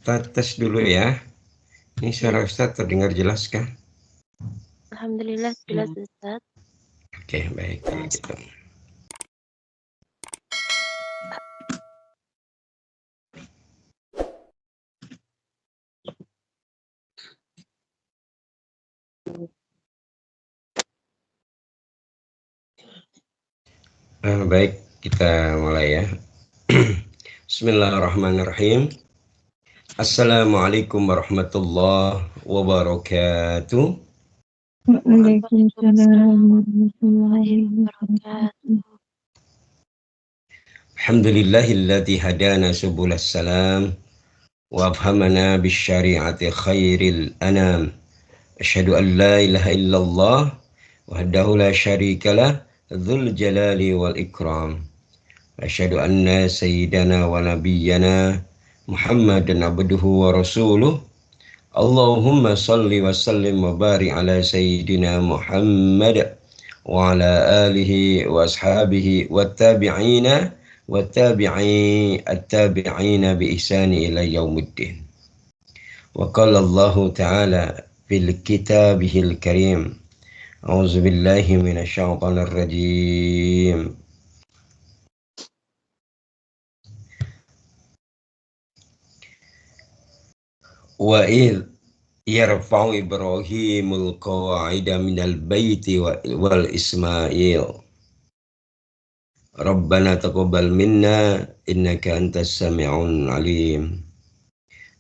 Kita tes dulu ya. Ini suara Ustaz terdengar jelas kah? Alhamdulillah jelas Ustaz. Oke, baik kalau gitu. Baik, kita mulai ya. Bismillahirrahmanirrahim. Assalamualaikum warahmatullahi wabarakatuh. Waalaikumsalam warahmatullahi wabarakatuh. Alhamdulillahilladzi hadana subulas salam wa afhamana bisyari'ati khairil anam. Asyhadu an la ilaha illallah wahdahu la syarikalah dzul jalali wal ikram. Asyhadu anna sayyidana wa nabiyyana Muhammadan abduhu wa rasuluh. Allahumma salli wa sallim wa barik ala sayyidina Muhammad wa ala alihi wa ashabihi wa tabi'ina wa tabi'i at-tabi'ina bi ihsani ila yaumiddin. Wa qala Allah ta'ala fil kitabihil karim. A'udzu billahi minasyaitonir rajim. Wa idh yarfa'u Ibrahimul qawa'ida minal baiti wal Ismail. Rabbana taqabbal minna innaka antas sami'un alim.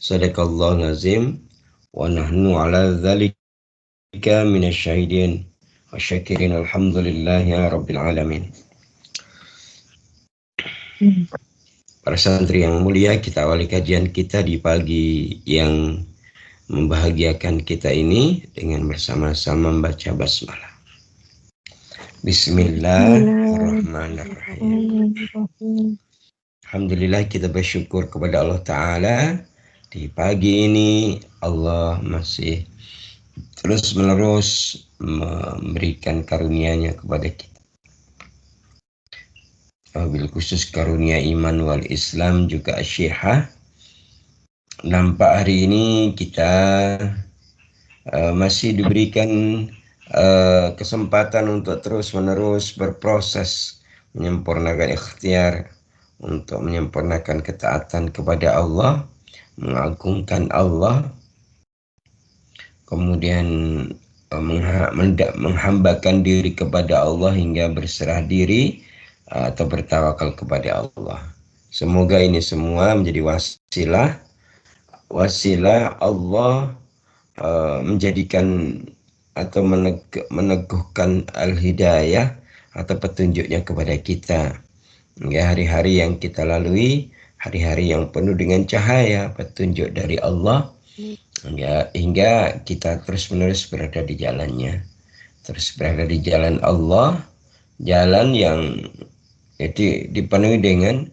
Sadaqallahul azim wa nahnu ala dzalika minasyahidin wa syakirin alhamdulillahi rabbil alamin. Para santri yang mulia, kita awali kajian kita di pagi yang membahagiakan kita ini dengan bersama-sama membaca basmalah. Bismillahirrahmanirrahim. Alhamdulillah, kita bersyukur kepada Allah Ta'ala. Di pagi ini Allah masih terus menerus memberikan karunia-Nya kepada kita. Wabil khusus karunia iman wal Islam juga asyihah. Nampak hari ini kita masih diberikan kesempatan untuk terus menerus berproses menyempurnakan ikhtiar untuk menyempurnakan ketaatan kepada Allah, mengagungkan Allah, kemudian menghambakan diri kepada Allah hingga berserah diri atau bertawakal kepada Allah. Semoga ini semua menjadi wasilah Allah menjadikan atau meneguhkan al-hidayah atau petunjuknya kepada kita. Hingga hari-hari yang kita lalui, hari-hari yang penuh dengan cahaya petunjuk dari Allah, hingga kita terus-menerus berada di jalannya. Terus berada di jalan Allah, jalan yang dipenuhi dengan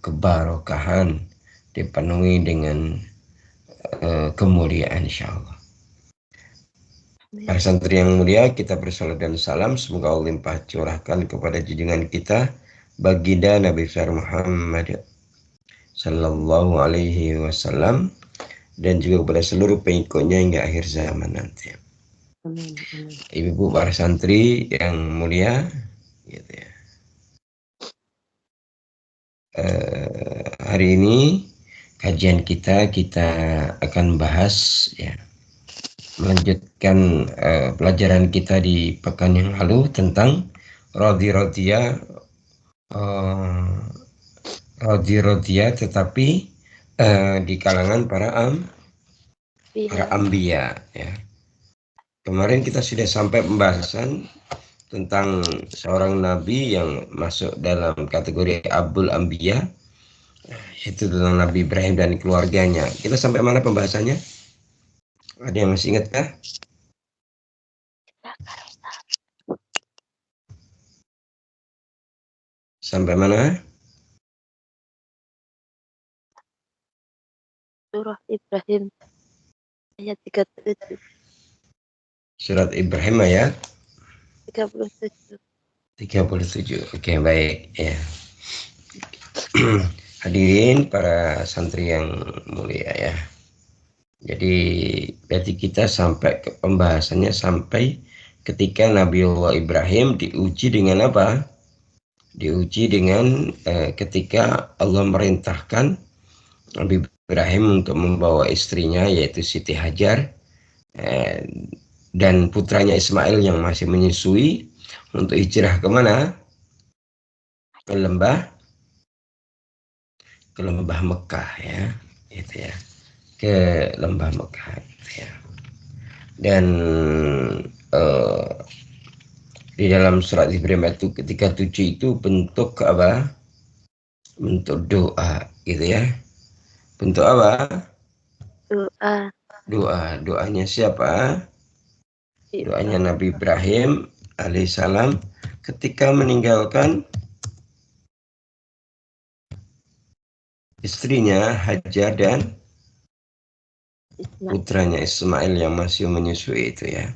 kebarokahan, dipenuhi dengan kemuliaan insyaallah. Para santri yang mulia, kita bersalat dan salam semoga Allah limpah curahkan kepada junjungan kita baginda Nabi besar Muhammad sallallahu alaihi wasallam dan juga kepada seluruh pengikutnya hingga akhir zaman nanti. Ibu para santri yang mulia, gitu ya. Hari ini kajian kita akan bahas ya, melanjutkan pelajaran kita di pekan yang lalu tentang radiyah tetapi di kalangan para anbiya ya. Kemarin kita sudah sampai pembahasan tentang seorang nabi yang masuk dalam kategori Abul Anbiya, yaitu tentang Nabi Ibrahim dan keluarganya. Kita sampai mana pembahasannya? Ada yang masih ingat kah? Sampai mana? Surah Ibrahim ayat 37. Surat Ibrahim ayat 37. 37. Oke, baik ya. Hadirin para santri yang mulia ya. Jadi berarti kita sampai ke pembahasannya sampai ketika Nabiullah Ibrahim diuji dengan apa? Diuji dengan ketika Allah merintahkan Nabi Ibrahim untuk membawa istrinya yaitu Siti Hajar dan putranya Ismail yang masih menyusui untuk hijrah kemana? Ke lembah Mekah ya, gitu ya, ke lembah Mekah gitu ya. Dan di dalam surat Ibrahim itu ketika 7 itu bentuk apa? Bentuk doa gitu ya. Bentuk apa? Doa. Doanya siapa? Doanya Nabi Ibrahim alaihissalam ketika meninggalkan istrinya Hajar dan putranya Ismail yang masih menyusui itu ya.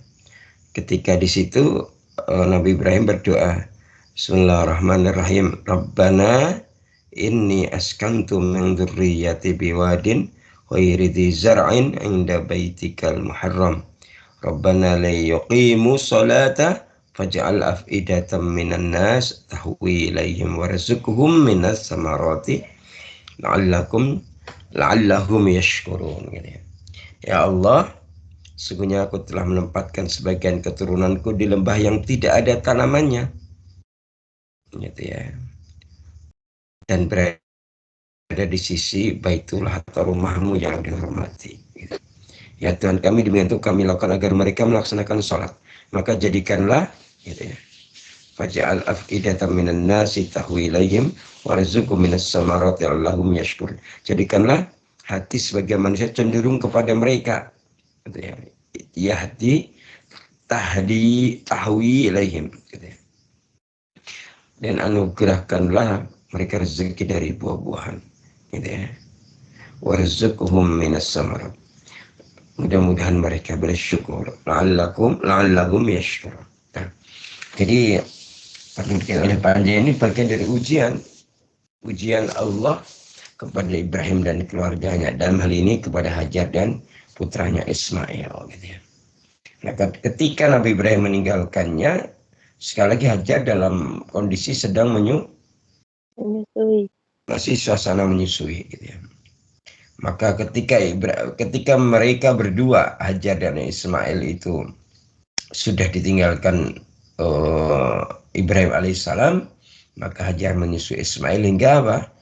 Ketika di situ Nabi Ibrahim berdoa, Bismillahirrahmanirrahim. Rabbana inni askantu min dzurriyyati biwadin ghairi dzi zar'in 'inda baitikal muharram. Rabbana la yuqimu sholata faj'al af'idatan minan nas tahwi ilaihim warzuqhum minas samarati la'allahum yashkurun gitu ya. Ya Allah, sesungguhnya aku telah menempatkan sebagian keturunanku di lembah yang tidak ada tanamannya, gitu ya, dan berada di sisi Baitullah atau rumahmu yang dihormati. Gitu. Ya Tuhan kami, demikian itu kami lakukan agar mereka melaksanakan sholat. Maka jadikanlah, gitu ya, faj'al af'idatan minan nasi tahwi ilaihim warzuqhum minas samarati la'allahum yashkurun. Jadikanlah hati sebagian manusia cenderung kepada mereka, gitu ya. Yahdi tahwi ilaihim gitu ya. Dan anugerahkanlah mereka rezeki dari buah-buahan gitu ya. Warzuqhum minas samarat. Mudah-mudahan mereka bersyukur. La'allahum yashkurun. Nah, jadi pendidikan oleh panjang ini bagian dari ujian Allah kepada Ibrahim dan keluarganya, dalam hal ini kepada Hajar dan putranya Ismail gitu ya. Nah, ketika Nabi Ibrahim meninggalkannya, sekali lagi Hajar dalam kondisi sedang menyusui, masih suasana menyusui gitu ya. Maka ketika mereka berdua, Hajar dan Ismail itu sudah ditinggalkan Ibrahim alaihissalam, maka Hajar menyusui Ismail hingga apa?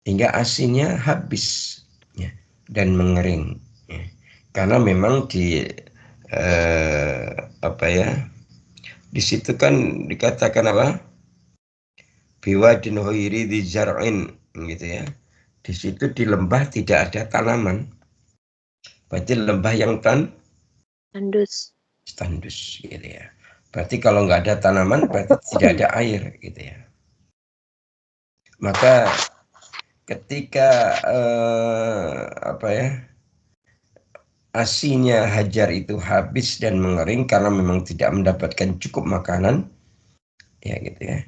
Hingga asinya habis ya, dan mengering ya. Karena memang di di situ kan dikatakan apa? Biwadin ghairi dzi zar'in gitu ya. Di situ di lembah tidak ada tanaman. Berarti lembah yang tandus, gitu ya. Berarti kalau nggak ada tanaman berarti tidak ada air gitu ya. Maka ketika asinya Hajar itu habis dan mengering karena memang tidak mendapatkan cukup makanan ya gitu ya.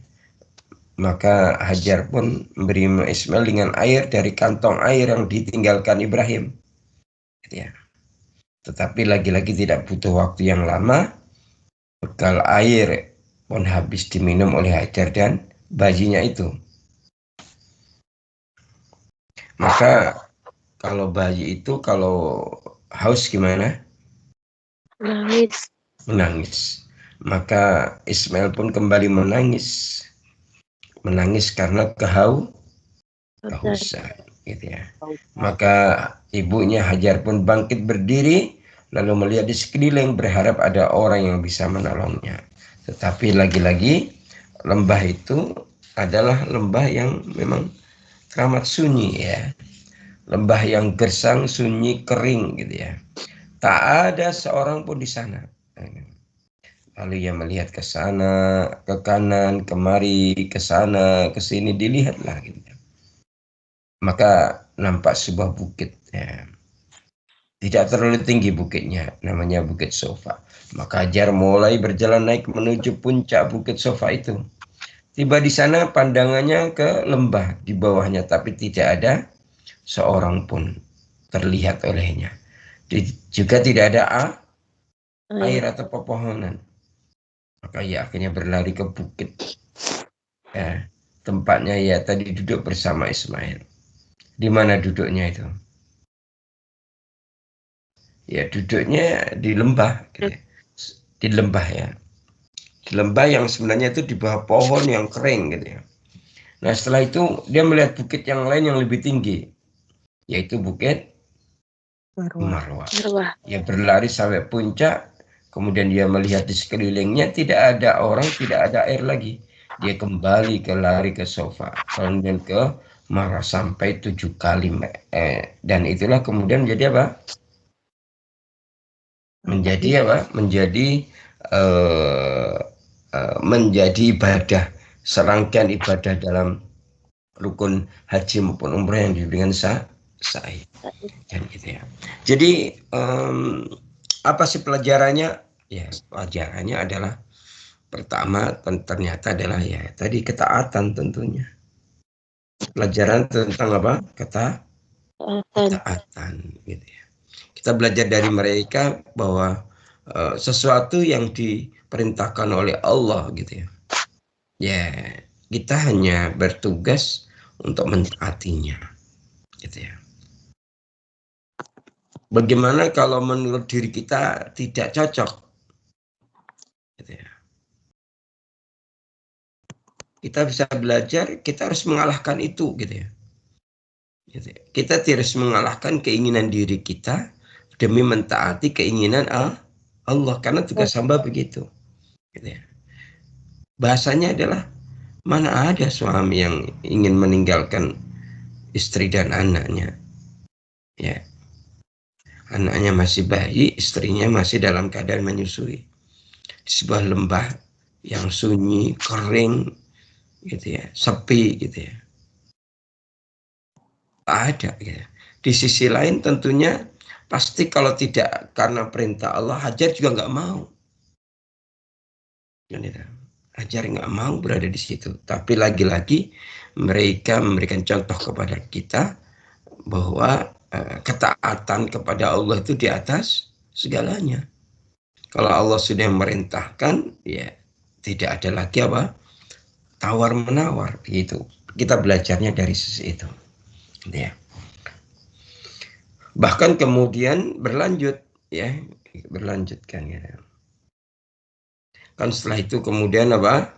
Maka Hajar pun memberi Ismail dengan air dari kantong air yang ditinggalkan Ibrahim gitu ya. Tetapi lagi-lagi tidak butuh waktu yang lama, bekal air pun habis diminum oleh Hajar dan bayinya itu. Maka kalau bayi itu kalau haus gimana? Menangis. Maka Ismail pun kembali menangis karena kehausan gitu ya. Maka ibunya Hajar pun bangkit berdiri lalu melihat di sekeliling berharap ada orang yang bisa menolongnya. Tetapi lagi-lagi lembah itu adalah lembah yang memang teramat sunyi ya. Lembah yang gersang, sunyi, kering gitu ya. Tak ada seorang pun di sana. Lalu ia melihat ke sana, ke kanan, kemari, ke sana, ke sini, dilihatlah gitu. Maka nampak sebuah bukit ya. Tidak terlalu tinggi bukitnya, namanya Bukit Sofa. Maka Hajar mulai berjalan naik menuju puncak Bukit Sofa itu. Tiba di sana pandangannya ke lembah di bawahnya, tapi tidak ada seorang pun terlihat olehnya. Juga tidak ada air atau pepohonan. Maka ia akhirnya berlari ke bukit. Ya, tempatnya ia tadi duduk bersama Ismail. Di mana duduknya itu? Ya duduknya di lembah, gitu ya. Di lembah ya. Di lembah yang sebenarnya itu di bawah pohon yang kering gitu ya. Nah setelah itu dia melihat bukit yang lain yang lebih tinggi, yaitu bukit Marwah. Dia berlari sampai puncak, kemudian dia melihat di sekelilingnya tidak ada orang, tidak ada air lagi. Dia kembali lari ke sofa, kemudian ke Marwah sampai 7 kali. Dan itulah kemudian menjadi apa? Menjadi ibadah, serangkaian ibadah dalam rukun haji maupun umrah yang disebut dengan sa'i. Dan gitu ya. Jadi apa sih pelajarannya? Ya pelajarannya adalah pertama ternyata adalah ya tadi ketaatan tentunya. Pelajaran tentang apa? Ketaatan gitu ya. Kita belajar dari mereka bahwa sesuatu yang diperintahkan oleh Allah gitu ya. Ya, kita hanya bertugas untuk mentaatinya gitu ya. Bagaimana kalau menurut diri kita tidak cocok? Gitu ya. Kita bisa belajar, kita harus mengalahkan itu gitu ya. Gitu ya. Kita harus mengalahkan keinginan diri kita demi mentaati keinginan Allah, karena tugas hamba begitu. Gitu ya. Bahasanya adalah mana ada suami yang ingin meninggalkan istri dan anaknya. Ya. Anaknya masih bayi, istrinya masih dalam keadaan menyusui. Di sebuah lembah yang sunyi, kering, gitu ya, sepi, gitu ya. Ada, gitu. Di sisi lain tentunya pasti kalau tidak karena perintah Allah, Hajar juga nggak mau. Hajar nggak mau berada di situ. Tapi lagi-lagi mereka memberikan contoh kepada kita bahwa ketaatan kepada Allah itu di atas segalanya. Kalau Allah sudah memerintahkan, ya tidak ada lagi apa tawar menawar gitu. Kita belajarnya dari sisi itu, ya. Bahkan kemudian berlanjut, ya, berlanjutkan ya. Kan setelah itu kemudian apa?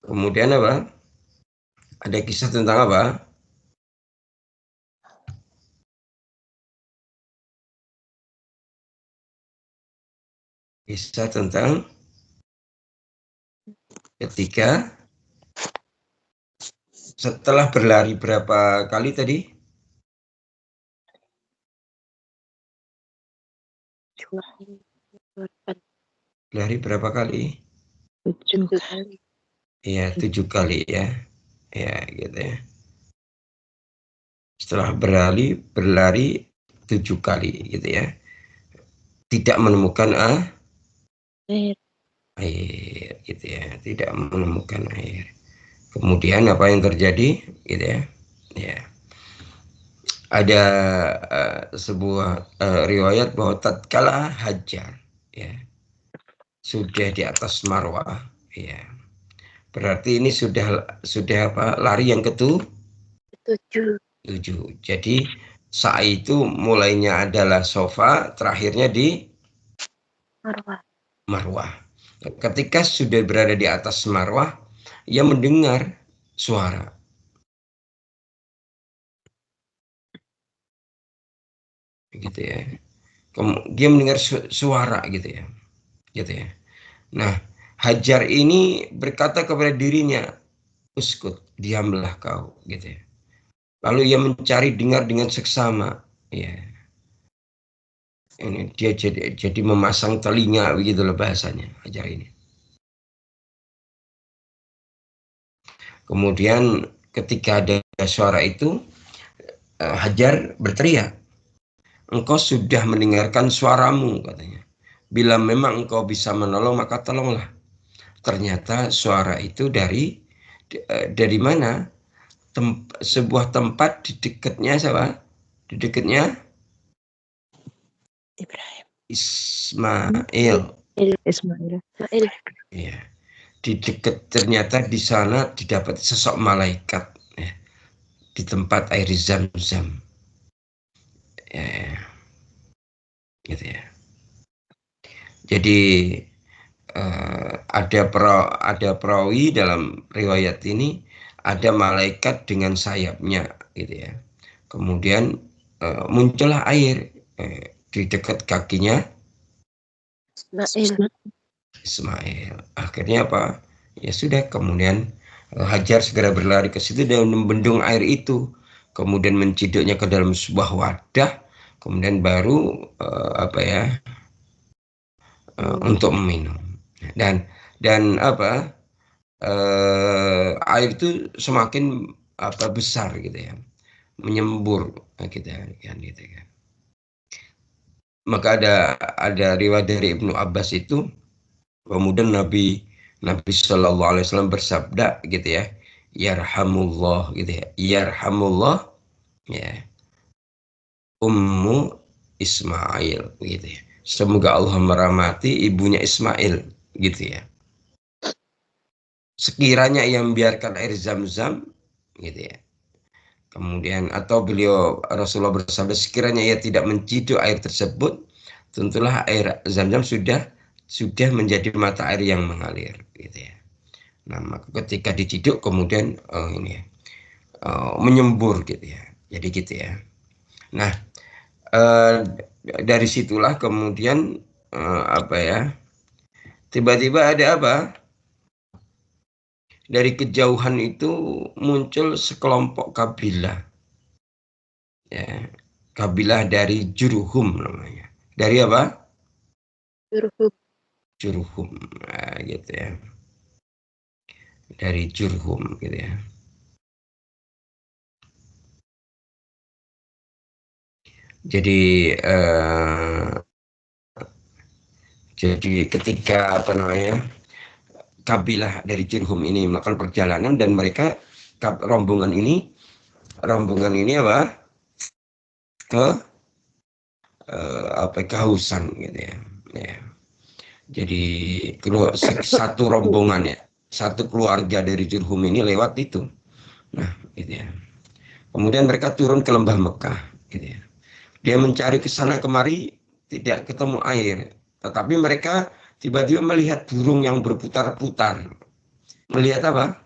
Kemudian apa? Ada kisah tentang apa? Kisah tentang ketika setelah berlari berapa kali tadi? Berlari berapa kali? 7 kali. Iya, 7 kali ya. Ya, gitu ya. Setelah berlari 7 kali gitu ya. Tidak menemukan air gitu ya. Tidak menemukan air. Kemudian apa yang terjadi gitu ya. Ya. Ada sebuah riwayat bahwa tatkala Hajar ya sudah di atas Marwah ya. Berarti ini sudah apa? Lari yang Tujuh. 7. Jadi sa'i itu mulainya adalah sofa, terakhirnya di Marwah. Ketika sudah berada di atas Marwah, ia mendengar suara. Gitu ya. Dia mendengar suara gitu ya. Gitu ya. Nah, Hajar ini berkata kepada dirinya, uskut, diamlah kau, gitu ya. Lalu ia mencari dengar dengan seksama, ya. Ini dia jadi memasang telinga, begitu loh bahasanya Hajar ini. Kemudian ketika ada suara itu, Hajar berteriak, engkau sudah mendengarkan suaramu, katanya. Bila memang engkau bisa menolong, maka tolonglah. Ternyata suara itu dari Dari mana? Sebuah tempat di dekatnya siapa? Di dekatnya Ibrahim. Ismail. Ismail. Ismail. Ya. Di dekat, ternyata di sana didapat sosok malaikat, ya, di tempat air Zam-Zam. Ya, gitu ya. Jadi ada perawi dalam riwayat ini, ada malaikat dengan sayapnya, gitu ya. Kemudian muncullah air di dekat kakinya Ismail. Ismail. Akhirnya apa? Ya sudah, kemudian Hajar segera berlari ke situ dan membendung air itu, kemudian menciduknya ke dalam sebuah wadah, kemudian baru untuk meminum. Dan apa? Air itu semakin besar gitu ya, menyembur gitu kan, gitu kan. Maka ada riwayat dari Ibnu Abbas itu, kemudian Nabi Shallallahu Alaihi Wasallam bersabda gitu ya, yarhamullah gitu ya, yarhamullah ya ummu Ismail gitu ya. Semoga Allah merahmati ibunya Ismail gitu ya. Sekiranya ia membiarkan air Zam-Zam gitu ya. Kemudian atau beliau Rasulullah bersabda, sekiranya ia tidak menciduk air tersebut, tentulah air Zam-Zam sudah menjadi mata air yang mengalir gitu ya. Nah, maka ketika diciduk kemudian menyembur gitu ya. Jadi gitu ya. Nah, dari situlah kemudian tiba-tiba ada apa? Dari kejauhan itu muncul sekelompok kabilah. Ya, kabilah dari Jurhum namanya. Dari apa? Jurhum. Jurhum. Nah, gitu ya. Dari Jurhum gitu ya. Jadi ketika kabilah dari Jurhum ini melakukan perjalanan, dan mereka rombongan ini apa? Kehausan gitu ya. Ya. Jadi satu rombongan ya, satu keluarga dari Jurhum ini lewat itu. Nah, gitu ya. Kemudian mereka turun ke lembah Mekah, gitu ya. Dia mencari ke sana kemari, tidak ketemu air. Tetapi mereka tiba-tiba melihat burung yang berputar-putar. Melihat apa?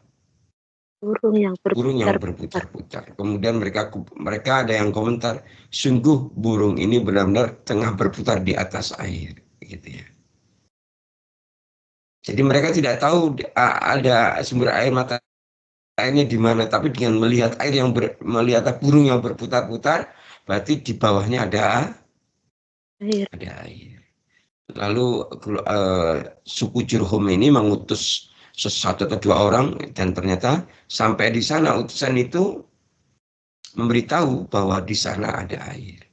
Burung yang Burung yang berputar-putar. berputar-putar. Kemudian mereka ada yang komentar, sungguh burung ini benar-benar tengah berputar di atas air, gitu ya. Jadi mereka tidak tahu ada sumber air mata airnya di mana, tapi dengan melihat melihat burung yang berputar-putar, berarti di bawahnya ada air. Lalu suku Jurhum ini mengutus satu atau dua orang, dan ternyata sampai di sana utusan itu memberitahu bahwa di sana ada air.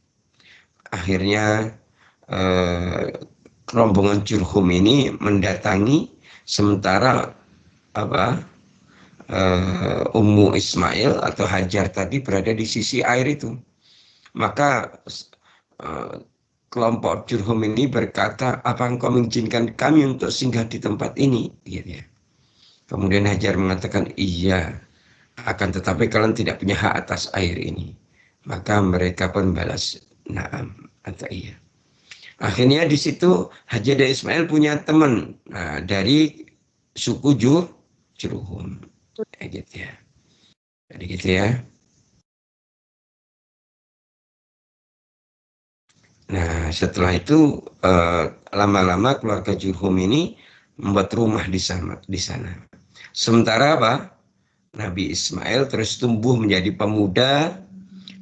Akhirnya rombongan Jurhum ini mendatangi, sementara Ummu Ismail atau Hajar tadi berada di sisi air itu. Maka kelompok Jurhum ini berkata, apa engkau mengizinkan kami untuk singgah di tempat ini? Gitu ya. Kemudian Hajar mengatakan, iya, akan tetapi kalian tidak punya hak atas air ini. Maka mereka pun balas, na'am, atau iya. Akhirnya di situ Hajar dan Ismail punya teman dari suku Jurhum. Gitu ya. Jadi gitu ya. Nah, setelah itu lama-lama keluarga Jurhum ini membuat rumah di sana. Sementara apa? Nabi Ismail terus tumbuh menjadi pemuda,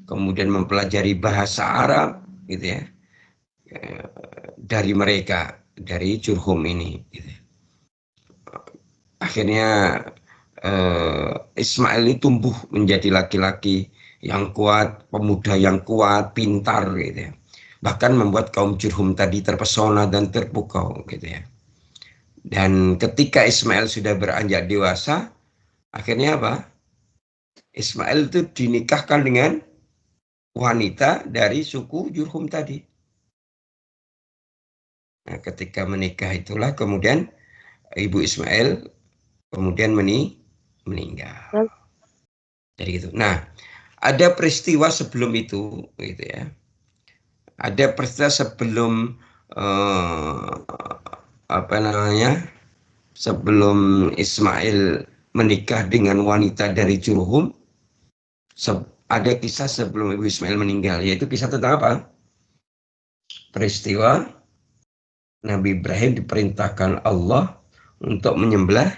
kemudian mempelajari bahasa Arab, gitu ya, dari mereka, dari Jurhum ini. Gitu. Akhirnya Ismail ini tumbuh menjadi laki-laki yang kuat, pemuda yang kuat, pintar, gitu ya. Bahkan membuat kaum Jurhum tadi terpesona dan terpukau, gitu ya. Dan ketika Ismail sudah beranjak dewasa, Akhirnya apa? Ismail itu dinikahkan dengan wanita dari suku Jurhum tadi. Nah, ketika menikah itulah kemudian ibu Ismail kemudian meninggal. Jadi gitu. Nah, ada peristiwa sebelum itu, gitu ya. Ada peristiwa sebelum apa namanya? Sebelum Ismail menikah dengan wanita dari Jurhum, ada kisah sebelum ibu Ismail meninggal, yaitu kisah tentang apa? Peristiwa Nabi Ibrahim diperintahkan Allah untuk menyembelih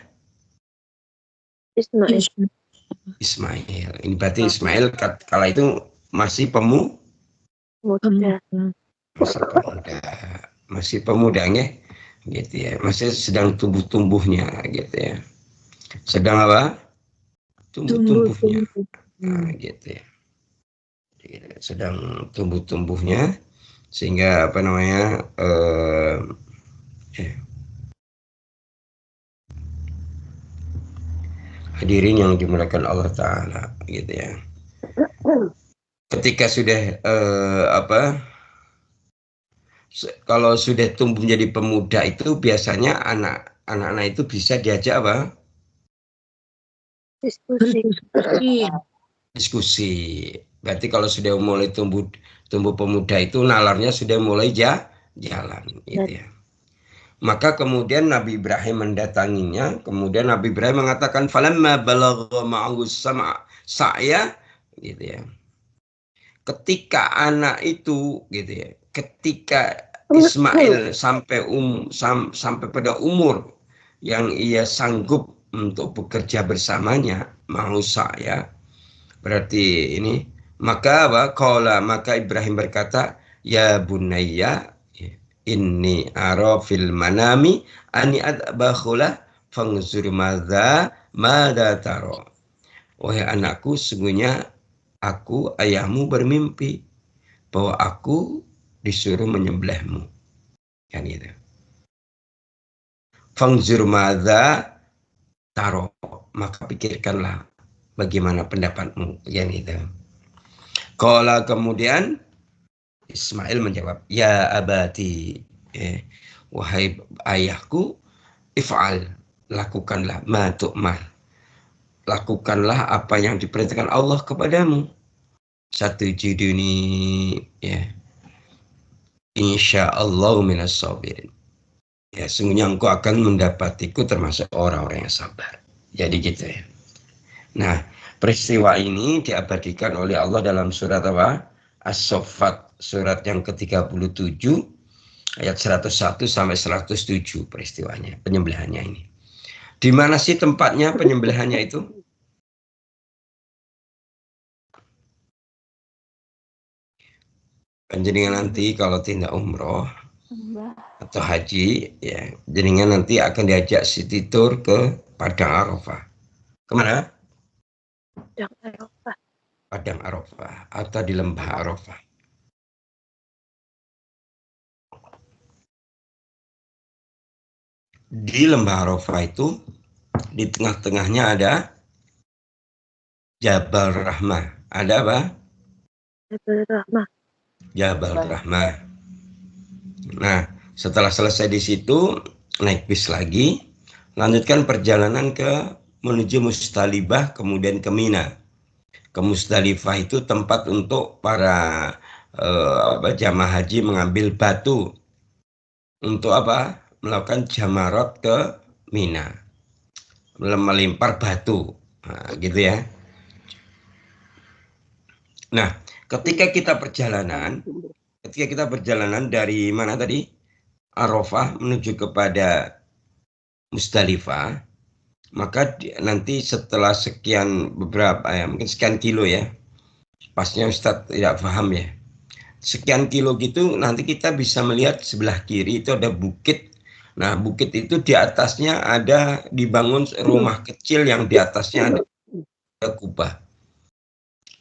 Ismail. Ismail. Ini berarti Ismail kala itu masih Muda. masih pemuda ya, gitu ya. Masih sedang tumbuh-tumbuhnya, gitu ya. Sedang apa? Tumbuh-tumbuhnya, nah, gitu ya. Sedang tumbuh-tumbuhnya, sehingga apa namanya? Hadirin yang dimuliakan Allah Ta'ala, gitu ya. Ketika sudah kalau sudah tumbuh menjadi pemuda itu biasanya anak-anak itu bisa diajak apa? Diskusi. Berarti kalau sudah mulai tumbuh pemuda itu nalarnya sudah mulai jalan, gitu ya. Maka kemudian Nabi Ibrahim mendatanginya, kemudian Nabi Ibrahim mengatakan falamma balagha ma'ahu sa'ya, gitu ya. Ketika anak itu, gitu ya, ketika Ismail sampai pada umur yang ia sanggup untuk bekerja bersamanya, mau saya, berarti ini, maka apa? Maka Ibrahim berkata, ya bunayya, inni ara fil manami ani adbakhulah fangzur madza taro. Wahai anakku, sesungguhnya aku ayahmu bermimpi bahwa aku disuruh menyembelihmu, kan gitu. Fangzur madza taro, maka pikirkanlah bagaimana pendapatmu, kan gitu. Qala kemudian Ismail menjawab, ya abati, wahai ayahku, if'al, lakukanlah ma tu'mar, lakukanlah apa yang diperintahkan Allah kepadamu. Satu juduni, ya, insyaallah minas sabirin. Ya, sungguhnya engkau akan mendapatiku termasuk orang-orang yang sabar. Jadi gitu ya. Nah, peristiwa ini diabadikan oleh Allah dalam surat apa? As-Saffat, surat yang ke-37, ayat 101 sampai 107 peristiwanya, penyembelihannya ini. Di mana sih tempatnya penyembelihannya itu? Jenengan nanti kalau tidak umroh atau haji, ya, jenengan nanti akan diajak city tour ke Padang Arafah. Kemana? Padang Arafah atau di Lembah Arafah. Di Lembah Arafah itu di tengah-tengahnya ada Jabal Rahmah. Ada apa? Jabal Rahmah. Nah, setelah selesai di situ, naik bis lagi, lanjutkan perjalanan menuju Musdalifah, kemudian ke Mina. Ke Musdalifah itu tempat untuk para jamaah haji mengambil batu untuk apa? Melakukan jamarat ke Mina, melempar batu, nah, gitu ya. Nah, ketika kita perjalanan dari mana tadi? Arafah menuju kepada Musdalifah, maka nanti setelah sekian mungkin sekian kilo ya, pasnya Ustadz tidak paham ya, sekian kilo gitu nanti kita bisa melihat sebelah kiri itu ada bukit. Nah, bukit itu di atasnya ada dibangun rumah kecil yang di atasnya ada kubah.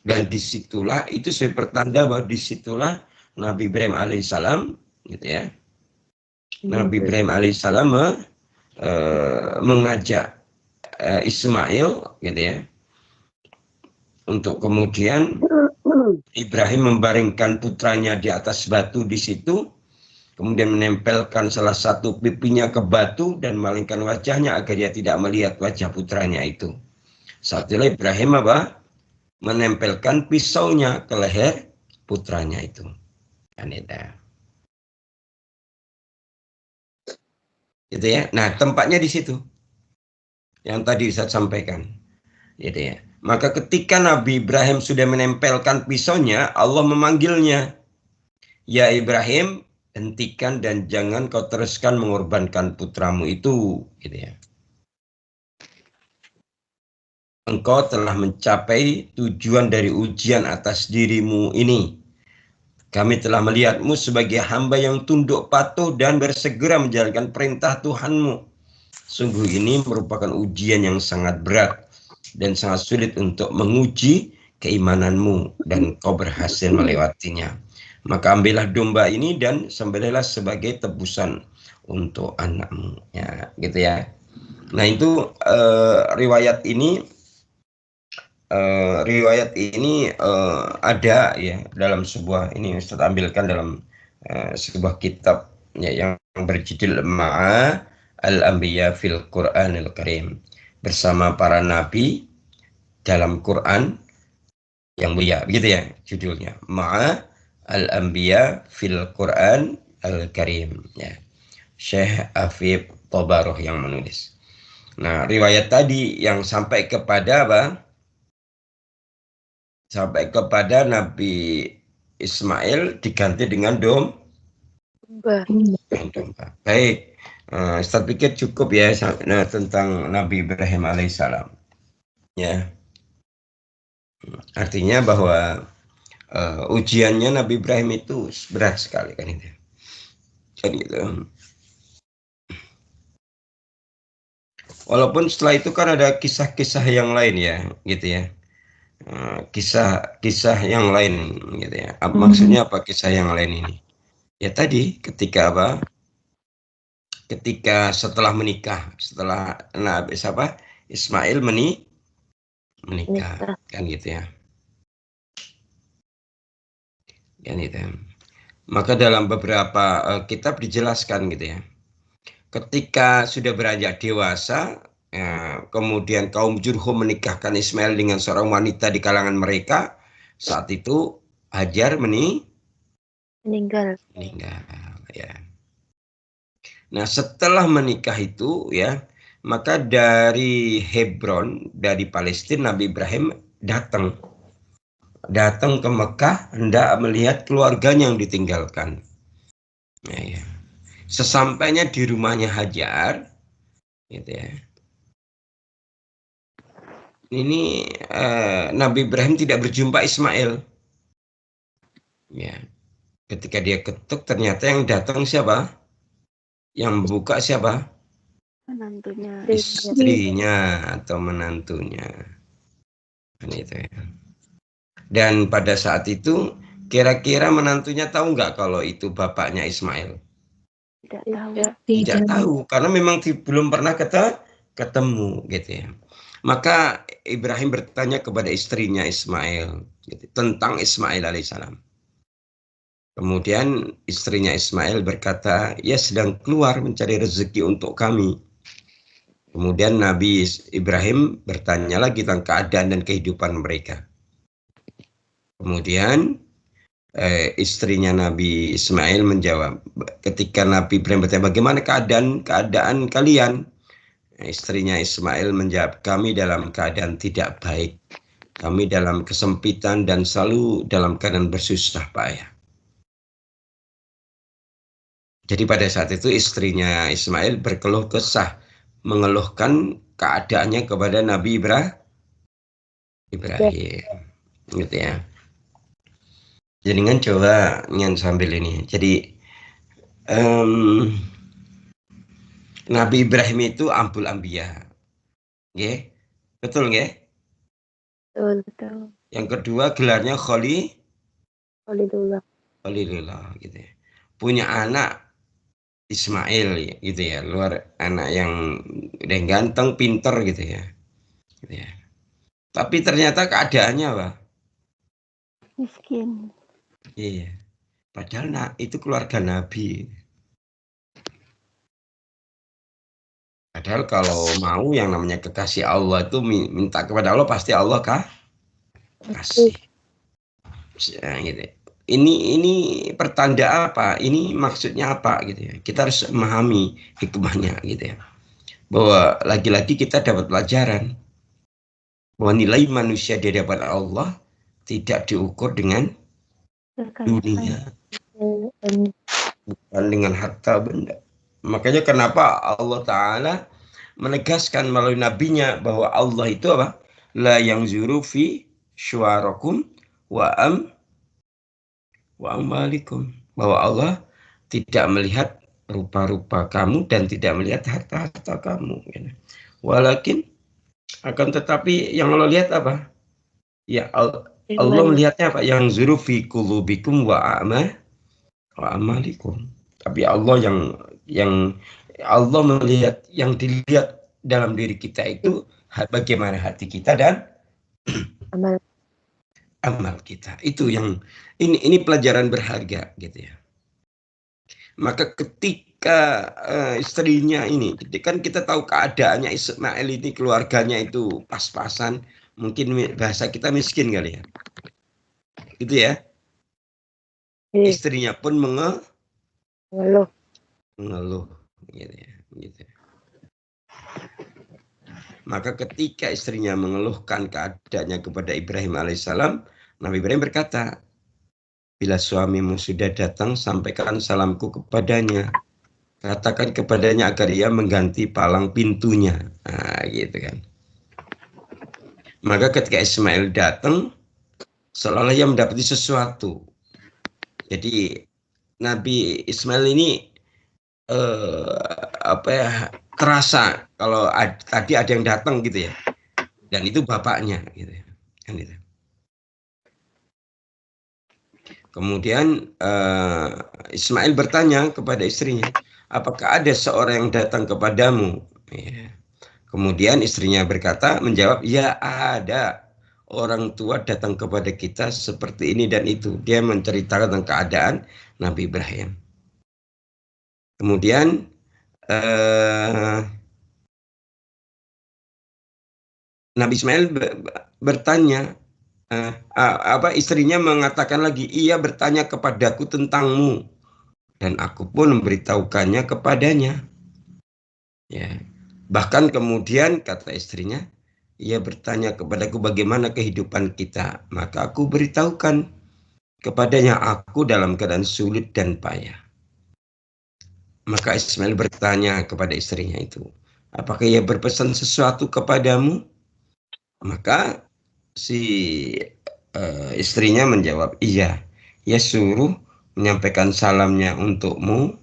Dan disitulah itu sebagai pertanda bahwa disitulah Nabi Ibrahim alaihissalam, gitu ya. Nabi Ibrahim alaihissalam mengajak Ismail, gitu ya. Untuk kemudian Ibrahim membaringkan putranya di atas batu di situ, kemudian menempelkan salah satu pipinya ke batu dan malingkan wajahnya agar dia tidak melihat wajah putranya itu. Saat itu Ibrahim apa? Menempelkan pisaunya ke leher putranya itu. Kan itu. Gitu ya. Nah, tempatnya di situ. Yang tadi saya sampaikan. Gitu ya. Maka ketika Nabi Ibrahim sudah menempelkan pisaunya, Allah memanggilnya. Ya Ibrahim, hentikan dan jangan kau teruskan mengorbankan putramu itu. Gitu ya. Engkau telah mencapai tujuan dari ujian atas dirimu ini. Kami telah melihatmu sebagai hamba yang tunduk patuh dan bersegera menjalankan perintah Tuhanmu. Sungguh ini merupakan ujian yang sangat berat dan sangat sulit untuk menguji keimananmu dan kau berhasil melewatinya. Maka ambillah domba ini dan sembelihlah sebagai tebusan untuk anakmu. Ya, gitu ya. Nah itu riwayat ini ada ya dalam sebuah, ini Ustaz ambilkan dalam sebuah kitab ya, yang berjudul Ma'a al-Anbiya fil Qur'anil Karim, bersama para nabi dalam Quran yang mulia, begitu ya judulnya, Ma'a al-Anbiya fil Qur'an al-Karim ya. Syekh Afif Tobaroh yang menulis. Nah, riwayat tadi yang sampai kepada apa? Sampai kepada Nabi Ismail diganti dengan domba. Baik, saya pikir cukup ya tentang Nabi Ibrahim alaihissalam. Ya, artinya bahwa ujiannya Nabi Ibrahim itu berat sekali kan itu. Jadi itu. Walaupun setelah itu kan ada kisah-kisah yang lain ya, gitu ya. Kisah-kisah yang lain gitu ya. Maksudnya apa kisah yang lain ini? Ya tadi ketika apa? Ketika setelah menikah, setelah Nabi Ismail menikah kan gitu ya. Kan itu. Maka dalam beberapa kitab dijelaskan gitu ya. Ketika sudah beranjak dewasa, kemudian kaum Jurhum menikahkan Ismail dengan seorang wanita di kalangan mereka, saat itu Hajar meninggal ya. Nah, setelah menikah itu ya, maka dari Hebron, dari Palestina, Nabi Ibrahim datang ke Mekah hendak melihat keluarganya yang ditinggalkan. Ya. Sesampainya di rumahnya Hajar, gitu ya. Ini Nabi Ibrahim tidak berjumpa Ismail. Ya. Ketika dia ketuk, ternyata yang datang siapa? Yang buka siapa? Menantunya. Istrinya atau menantunya. Kan itu ya. Dan pada saat itu, kira-kira menantunya tahu nggak kalau itu bapaknya Ismail? Tidak tahu, karena memang belum pernah ketemu, gitu ya. Maka Ibrahim bertanya kepada istrinya Ismail gitu, tentang Ismail alaihissalam. Kemudian istrinya Ismail berkata, ia sedang keluar mencari rezeki untuk kami. Kemudian Nabi Ibrahim bertanya lagi tentang keadaan dan kehidupan mereka. Kemudian istrinya Nabi Ismail menjawab, ketika Nabi Ibrahim bertanya bagaimana keadaan kalian, istrinya Ismail menjawab, kami dalam keadaan tidak baik, kami dalam kesempitan dan selalu dalam keadaan bersusah payah. Jadi pada saat itu istrinya Ismail berkeluh kesah, mengeluhkan keadaannya kepada Nabi Ibrahim, gitu ya. Jadi kan coba sambil ini. Jadi Nabi Ibrahim itu Abul Anbiya. Nggih? Betul nggih? Betul. Yang kedua gelarnya Khalilullah. Khalilullah gitu ya. Punya anak Ismail gitu ya, luar anak yang udah ganteng, pinter gitu ya. Gitu ya. Tapi ternyata keadaannya apa? Miskin. Iya. Padahal itu keluarga Nabi. Padahal kalau mau yang namanya kekasih Allah itu minta kepada Allah pasti Allah kasih. Ya, gitu. Ini pertanda apa? Ini maksudnya apa gitu ya? Kita harus memahami hikmahnya gitu ya. Bahwa lagi-lagi kita dapat pelajaran bahwa nilai manusia di hadapan Allah tidak diukur dengan dunia, bukan dengan harta benda. Makanya kenapa Allah Ta'ala menegaskan melalui nabinya bahwa Allah itu apa? La yang zuru fi syuarakum wa amalikum. Bahwa Allah tidak melihat rupa-rupa kamu dan tidak melihat harta-harta kamu. Walakin akan tetapi yang Allah lihat apa? Ya Allah melihatnya apa? Yang zuru fi qulubikum wa amalikum. Tapi Allah yang Allah melihat, yang dilihat dalam diri kita itu bagaimana hati kita dan amal kita. Itu yang ini pelajaran berharga gitu ya. Maka ketika istrinya ini, kan kita tahu keadaannya Ismail ini, keluarganya itu pas-pasan, mungkin bahasa kita miskin kali ya. Gitu ya. Istrinya pun mengeluh gitu ya, gitu. Maka ketika istrinya mengeluhkan keadaannya kepada Ibrahim alaihissalam, Nabi Ibrahim berkata, bila suamimu sudah datang, sampaikan salamku kepadanya. Katakan kepadanya agar ia mengganti palang pintunya. Nah, gitu kan. Maka ketika Ismail datang, seolah-olah ia mendapati sesuatu. Jadi Nabi Ismail ini terasa kalau tadi ada yang datang gitu ya, dan itu bapaknya gitu ya, kan gitu. Kemudian Ismail bertanya kepada istrinya, apakah ada seorang yang datang kepadamu? Ya. Kemudian istrinya menjawab, ya ada orang tua datang kepada kita seperti ini dan itu. Dia menceritakan tentang keadaan Nabi Ibrahim. Kemudian Nabi Ismail bertanya, istrinya mengatakan lagi, ia bertanya kepadaku tentangmu dan aku pun memberitahukannya kepadanya. Ya. Bahkan kemudian kata istrinya, ia bertanya kepadaku bagaimana kehidupan kita, maka aku beritahukan kepadanya aku dalam keadaan sulit dan payah. Maka Ismail bertanya kepada istrinya itu, apakah ia berpesan sesuatu kepadamu? Maka si istrinya menjawab, iya, ia suruh menyampaikan salamnya untukmu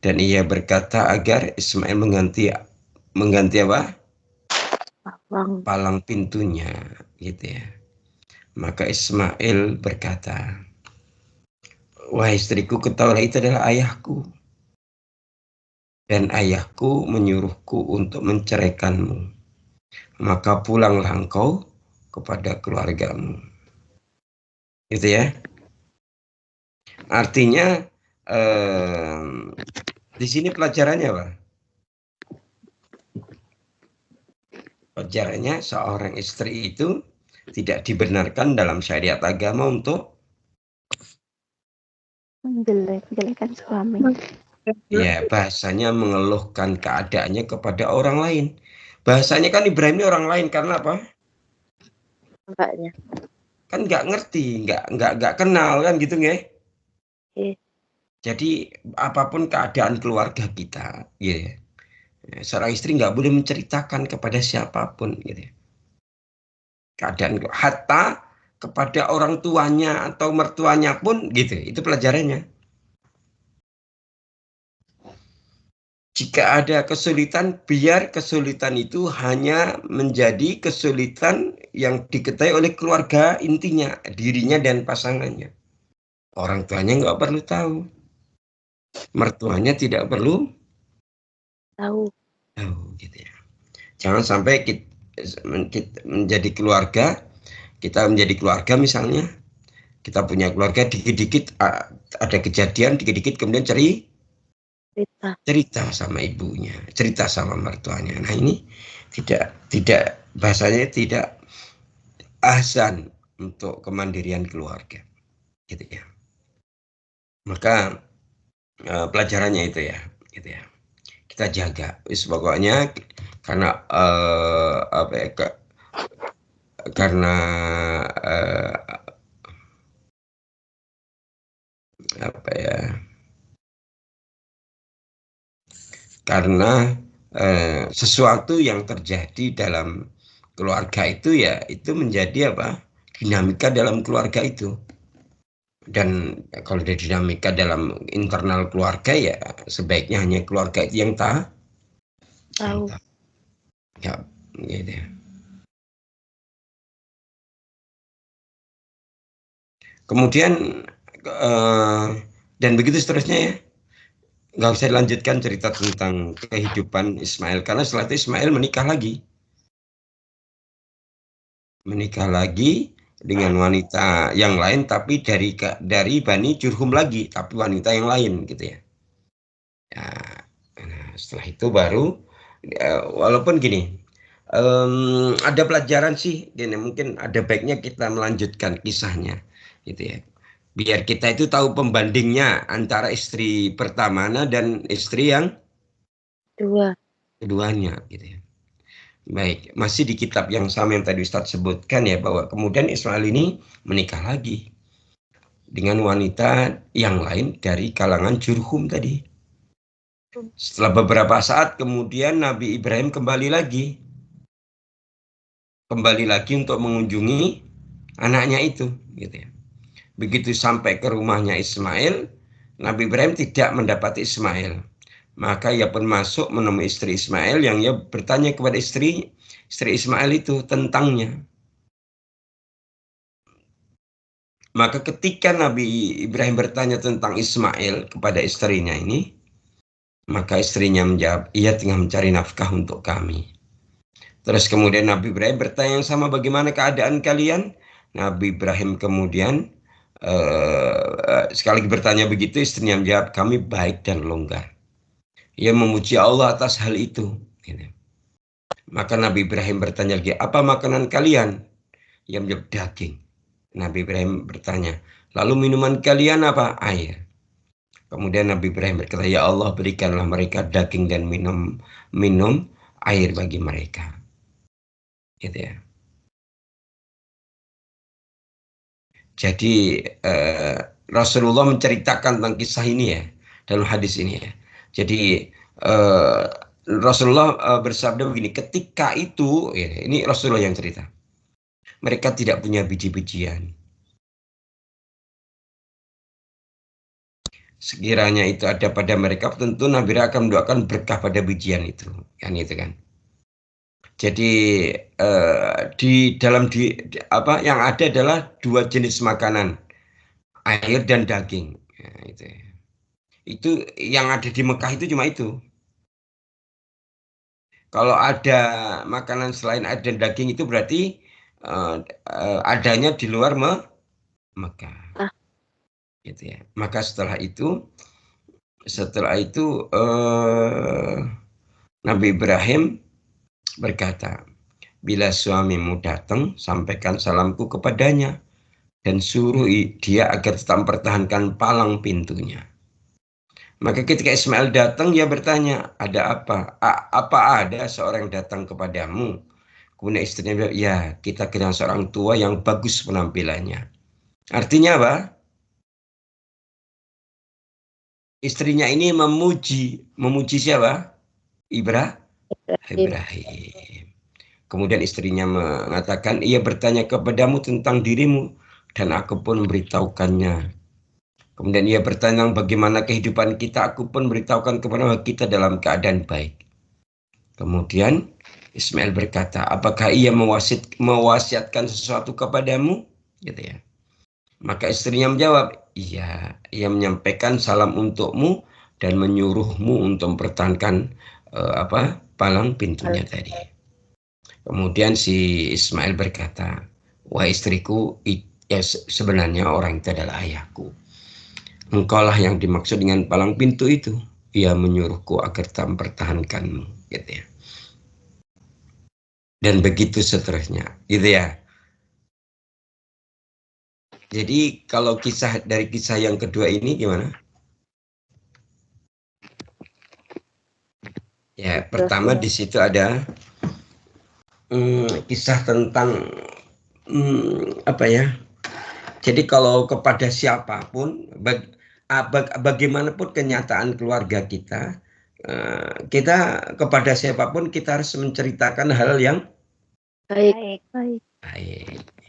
dan ia berkata agar Ismail mengganti apa? Palang pintunya, gitu ya. Maka Ismail berkata, wahai istriku, ketahuilah itu adalah ayahku. Dan ayahku menyuruhku untuk menceraikanmu. Maka pulanglah engkau kepada keluargamu. Gitu ya. Artinya di sini pelajarannya apa? Pelajarannya seorang istri itu tidak dibenarkan dalam syariat agama untuk menjelek-jelekan suami. Ya, bahasanya mengeluhkan keadaannya kepada orang lain. Bahasanya kan Ibrahim ini orang lain karena apa? Mbaknya. Kan nggak ngerti, nggak kenal kan gitu nggak? Jadi apapun keadaan keluarga kita, ya, seorang istri nggak boleh menceritakan kepada siapapun, gitu. Keadaan hatta kepada orang tuanya atau mertuanya pun, gitu. Itu pelajarannya. Jika ada kesulitan, biar kesulitan itu hanya menjadi kesulitan yang diketahui oleh keluarga intinya, dirinya dan pasangannya. Orang tuanya nggak perlu tahu. Mertuanya tidak perlu Tahu. tahu gitu ya. Jangan sampai kita menjadi keluarga, kita menjadi keluarga misalnya, kita punya keluarga dikit-dikit ada kejadian, dikit-dikit kemudian Cerita. cerita sama ibunya, cerita sama mertuanya. Nah ini tidak bahasanya tidak ahsan untuk kemandirian keluarga, gitu ya. Maka pelajarannya itu ya, gitu ya. Kita jaga, pokoknya karena apa ya, karena apa ya, karena sesuatu yang terjadi dalam keluarga itu ya itu menjadi apa, dinamika dalam keluarga itu. Dan kalau ada dinamika dalam internal keluarga ya sebaiknya hanya keluarga itu yang Tahu. ya gitu ya. Kemudian dan begitu seterusnya ya. Nggak usah dilanjutkan cerita tentang kehidupan Ismail karena setelah itu Ismail menikah lagi dengan wanita yang lain tapi dari Bani Jurhum lagi tapi wanita yang lain gitu ya. Ya, nah, setelah itu baru walaupun gini ada pelajaran sih gini, mungkin ada baiknya kita melanjutkan kisahnya gitu ya. Biar kita itu tahu pembandingnya antara istri pertamanya dan istri yang Dua. keduanya gitu ya. Baik, masih di kitab yang sama yang tadi Ustadz sebutkan ya, bahwa kemudian Ismail ini menikah lagi dengan wanita yang lain dari kalangan Jurhum tadi. Setelah beberapa saat kemudian Nabi Ibrahim kembali lagi untuk mengunjungi anaknya itu gitu ya. Begitu sampai ke rumahnya Ismail, Nabi Ibrahim tidak mendapati Ismail. Maka ia pun masuk menemui istri Ismail yang ia bertanya kepada istri Ismail itu tentangnya. Maka ketika Nabi Ibrahim bertanya tentang Ismail kepada istrinya ini, maka istrinya menjawab, ia tengah mencari nafkah untuk kami. Terus kemudian Nabi Ibrahim bertanya yang sama, bagaimana keadaan kalian? Nabi Ibrahim kemudian sekali lagi bertanya begitu, istrinya menjawab, kami baik dan longgar. Ia memuji Allah atas hal itu. Maka Nabi Ibrahim bertanya lagi, apa makanan kalian? Ia menjawab, daging. Nabi Ibrahim bertanya, lalu minuman kalian apa? Air. Kemudian Nabi Ibrahim berkata, ya Allah berikanlah mereka daging dan minum air bagi mereka. Gitu ya. Jadi Rasulullah menceritakan tentang kisah ini ya, dalam hadis ini ya. Jadi Rasulullah bersabda begini, ketika itu, ya, ini Rasulullah yang cerita, mereka tidak punya biji-bijian. Sekiranya itu ada pada mereka, tentu Nabi akan mendoakan berkah pada bijian itu, kan itu kan. Jadi apa yang ada adalah dua jenis makanan, air dan daging. Ya, itu. Itu yang ada di Mekah itu cuma itu. Kalau ada makanan selain air dan daging itu berarti adanya di luar Mekah. Gitu ya. Maka setelah itu Nabi Ibrahim berkata, bila suamimu datang, sampaikan salamku kepadanya dan suruh dia agar tetap mempertahankan palang pintunya. Maka ketika Ismail datang, dia bertanya, ada apa? Apa ada seorang yang datang kepadamu? Kemudian istrinya bilang, ya kita kenal seorang tua yang bagus penampilannya. Artinya apa? Istrinya ini memuji siapa? Ibrahim. Kemudian istrinya mengatakan, ia bertanya kepadamu tentang dirimu, dan aku pun memberitahukannya. Kemudian ia bertanya bagaimana kehidupan kita, aku pun beritahukan kepada kita dalam keadaan baik. Kemudian Ismail berkata, apakah ia mewasiatkan sesuatu kepadamu? Gitu ya. Maka istrinya menjawab, iya, ia menyampaikan salam untukmu dan menyuruhmu untuk mempertahankan palang pintunya tadi. Kemudian si Ismail berkata, wah istriku, ya sebenarnya orang itu adalah ayahku. Engkaulah yang dimaksud dengan palang pintu itu. Ia menyuruhku agar tak mempertahankanmu, gitu ya. Dan begitu seterusnya, gitu ya. Jadi kalau dari kisah yang kedua ini gimana? Ya, pertama di situ ada kisah tentang apa ya? Jadi kalau kepada siapapun, bagaimanapun kenyataan keluarga kita, kita kepada siapapun kita harus menceritakan hal yang baik. baik.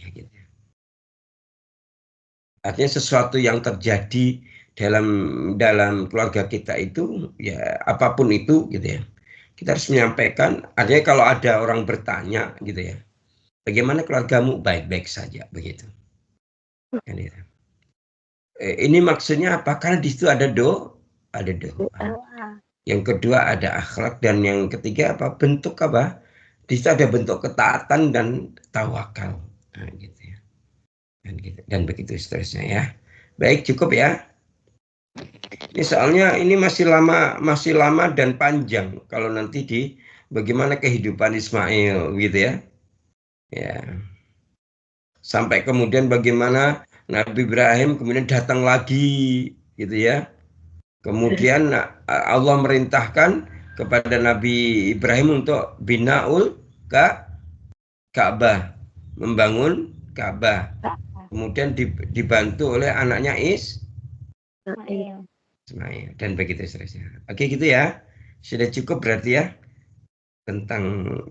Ya, gitu. Artinya sesuatu yang terjadi dalam keluarga kita itu, ya apapun itu, gitu ya. Kita harus menyampaikan. Artinya kalau ada orang bertanya, gitu ya, bagaimana keluargamu? Baik-baik saja, begitu. Kan gitu. Ini maksudnya apa? Karena di situ ada doa. Yang kedua ada akhlak, dan yang ketiga apa? Bentuk apa? Di situ ada bentuk ketaatan dan tawakal. Nah, gitu ya. Dan begitu seterusnya ya. Baik, cukup ya. Ini soalnya ini masih lama dan panjang kalau nanti di bagaimana kehidupan Ismail, gitu ya. Ya. Sampai kemudian bagaimana Nabi Ibrahim kemudian datang lagi, gitu ya. Kemudian Allah merintahkan kepada Nabi Ibrahim untuk binaul Ka'bah, membangun Ka'bah. Kemudian dibantu oleh anaknya Ismail, dan begitu seterusnya. Oke, gitu ya. Sudah cukup berarti ya.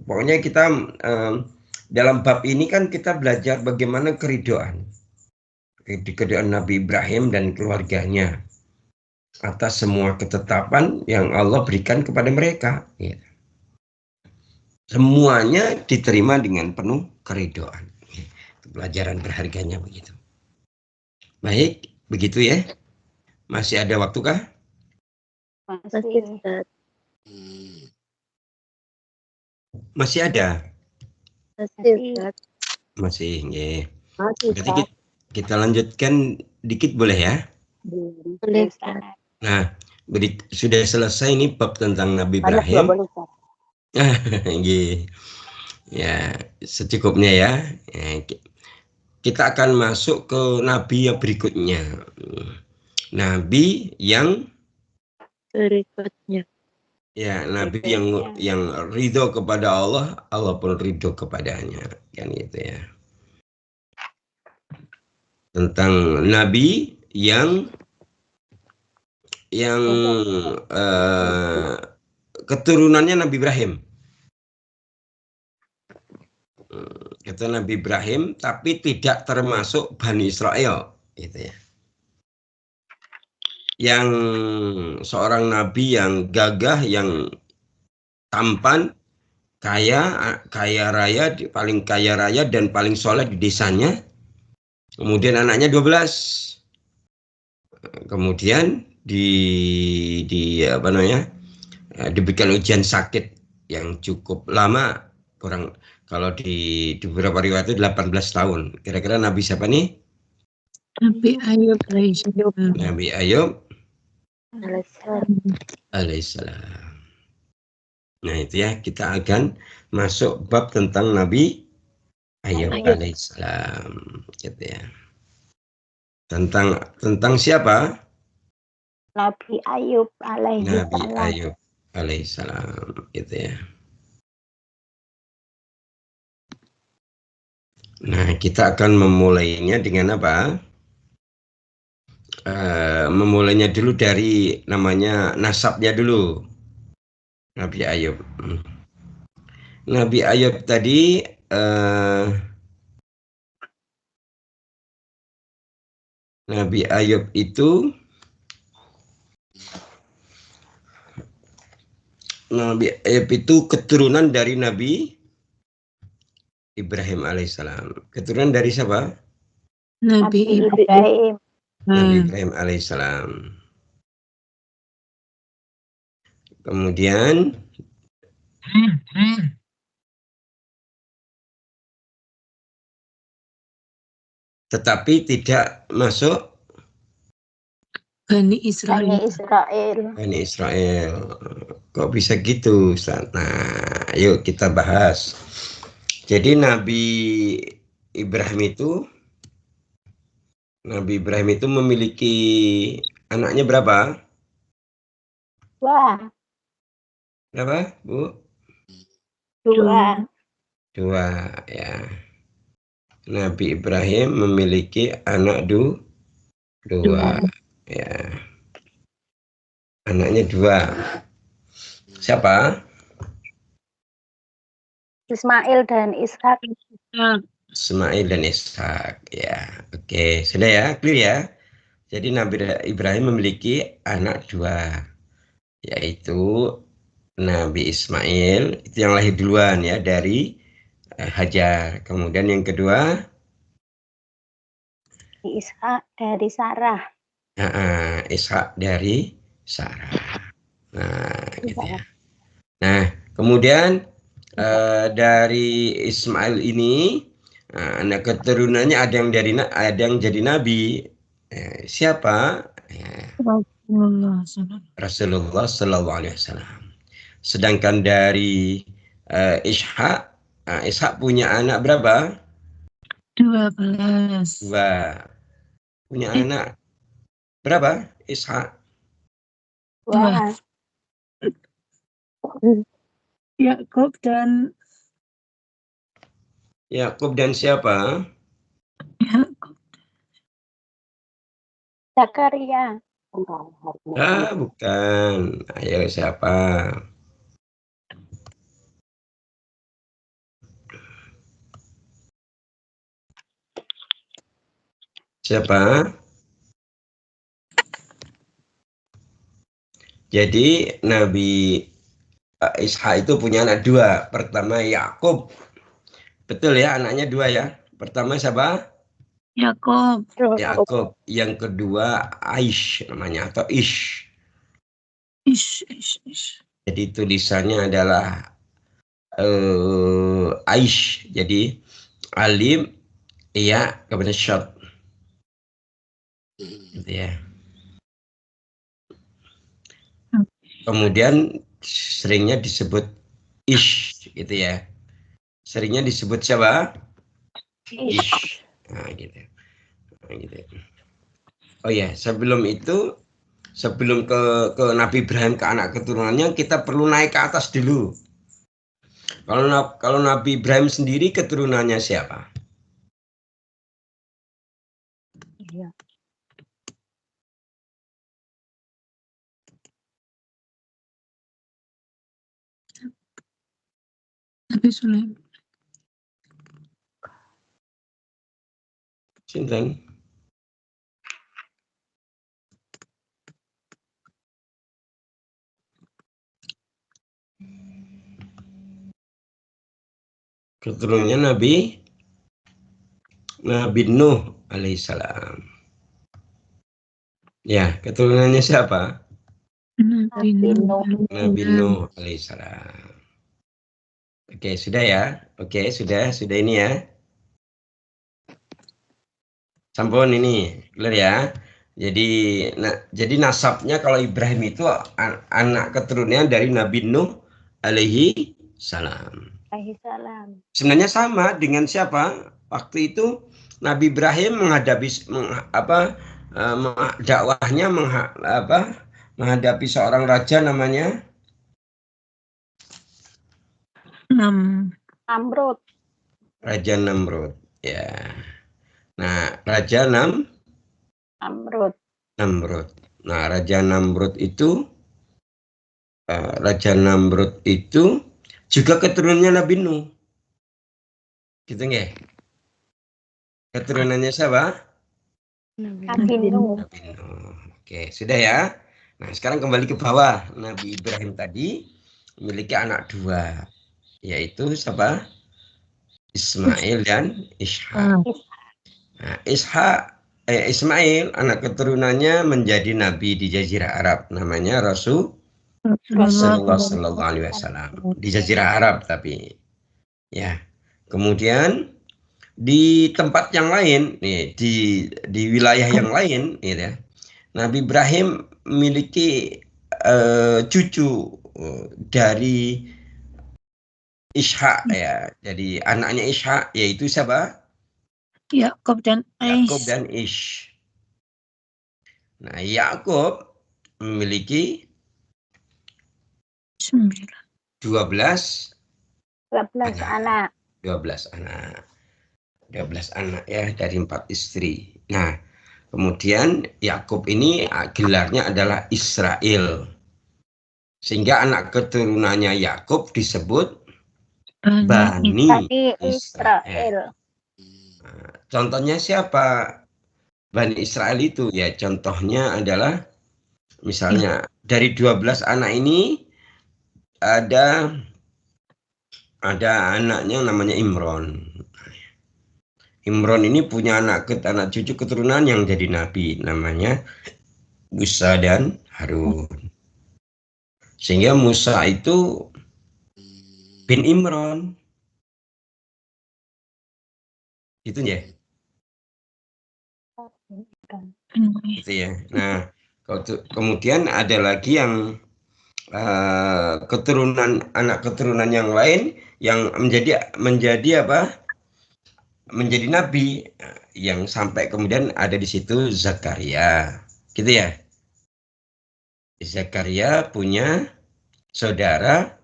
Pokoknya kita dalam bab ini kan kita belajar bagaimana keridhaan Nabi Ibrahim dan keluarganya atas semua ketetapan yang Allah berikan kepada mereka. Ya. Semuanya diterima dengan penuh keridhaan. Ya. Pelajaran berharganya begitu. Baik, begitu ya. Masih ada waktukah? Masih ada? Masih, ya. Berarti kita lanjutkan dikit boleh ya? Boleh. Nah, sudah selesai ini bab tentang Nabi Ibrahim. Ya, secukupnya ya. Kita akan masuk ke Nabi yang berikutnya. Nabi yang berikutnya. Ya, Nabi yang ridho kepada Allah, Allah pun ridho kepadanya, kan gitu ya. Tentang Nabi yang keturunannya Nabi Ibrahim. Kata Nabi Ibrahim, tapi tidak termasuk Bani Israel, gitu ya. Yang seorang nabi yang gagah, yang tampan, kaya raya, paling kaya raya dan paling soleh di desanya. Kemudian anaknya 12. Kemudian diberikan ujian sakit yang cukup lama, kalau di beberapa riwayat itu 18 tahun. Kira-kira Nabi siapa nih? Nabi Ayub alaihissalam. Nabi Ayub alaihissalam. Nah itu ya, kita akan masuk bab tentang Nabi Ayub alaihissalam, gitu ya. Tentang siapa? Nabi Ayub alaihissalam. Nabi Ayub alaihissalam, gitu ya. Nah, kita akan memulainya dengan apa? Memulainya dulu dari namanya nasabnya dulu. Nabi Ayub. Nabi Ayub tadi Nabi Ayub itu keturunan dari Nabi Ibrahim alaihissalam. Keturunan dari siapa? Nabi Ibrahim. Nabi Ibrahim alaihissalam. Kemudian tetapi tidak masuk Bani Bani Israel. Israel. Bani Israel. Kok bisa gitu, Ustaz? Nah, yuk kita bahas. Jadi Nabi Ibrahim itu memiliki anaknya berapa? Wah, Berapa, Bu? 2. 2, ya. Nabi Ibrahim memiliki anak 2, ya. Anaknya 2. Siapa? Ismail dan Ishak. Ismail dan Ishak, ya. Oke, sudah ya, clear ya. Jadi Nabi Ibrahim memiliki anak 2, yaitu Nabi Ismail, itu yang lahir duluan ya dari Hajar. Kemudian yang kedua, Ishak dari Sarah. Ishak dari Sarah. Nah, gitu ya. Nah, kemudian dari Ismail ini anak keturunannya ada yang jadi nabi. Siapa? Rasulullah Sallallahu Alaihi Wasallam. Sedangkan dari Ishak punya anak berapa? 12. 2. Punya anak berapa? Ishak. Wah, Yakub dan Yakub dan siapa? Yakub. Zakaria. Bukan. Ayo siapa? Siapa? Jadi Nabi Ishak itu punya anak 2. Pertama Yakub. Betul ya, anaknya 2 ya. Pertama siapa? Yakub. Yakub. Yang kedua Aish namanya atau Ish. Ish. Jadi tulisannya adalah Aish. Jadi alim iya kemudian short. Gitu ya. Kemudian seringnya disebut Ish gitu ya. Seringnya disebut siapa? Ish. Nah, gitu. Nah, gitu. Oh ya, sebelum itu, sebelum ke Nabi Ibrahim ke anak keturunannya, kita perlu naik ke atas dulu. Kalau Nabi Ibrahim sendiri keturunannya siapa? Iya. Nabi Sulaiman. Sinten? Keturunannya Nabi Nuh alaihissalam. Ya, keturunannya siapa? Nabi Nuh. Nabi Nuh alaihissalam. Oke, sudah ya. Oke, sudah ini ya. Sampun ini, clear ya. Jadi nasabnya kalau Ibrahim itu anak keturunan dari Nabi Nuh alaihi salam. Salam. Sebenarnya sama dengan siapa? Waktu itu Nabi Ibrahim dakwahnya menghadapi seorang raja namanya Namrud. Raja Namrud. Ya. Nah, Raja Namrud. Nah, Raja Namrud itu juga keturunannya Nabi Nuh. Gitu nggak? Keturunannya siapa? Nabi Nuh. Nabi Nuh. Oke, sudah ya. Nah, sekarang kembali ke bawah. Nabi Ibrahim tadi memiliki anak 2, yaitu siapa? Ismail dan Ishak. Nah, Ismail anak keturunannya menjadi nabi di Jazirah Arab, namanya Rasulullah Rasulullah Sallallahu Alaihi Wasallam di Jazirah Arab, tapi ya. Kemudian di tempat yang lain, nih, di wilayah yang lain, gitu ya, Nabi Ibrahim memiliki cucu dari Ishak, ya. Jadi anaknya Ishak yaitu siapa? Yakub dan Yakub Aish. dan Ish. Nah, Yakub memiliki 9. 12 anak. 12 anak. 12 anak ya, dari 4 istri. Nah, kemudian Yakub ini gelarnya adalah Israel. Sehingga anak keturunannya Yakub disebut Bani Israel. Israel. Nah, contohnya siapa Bani Israel itu? Ya, contohnya adalah misalnya dari 12 anak ini ada anaknya namanya Imron. Imron ini punya anak cucu keturunan yang jadi nabi, namanya Musa dan Harun. Sehingga Musa itu bin Imron. Itu ya. Gitu ya. Nah, kemudian ada lagi yang anak keturunan yang lain yang menjadi apa? Menjadi nabi, yang sampai kemudian ada di situ Zakaria. Gitu ya. Zakaria punya saudara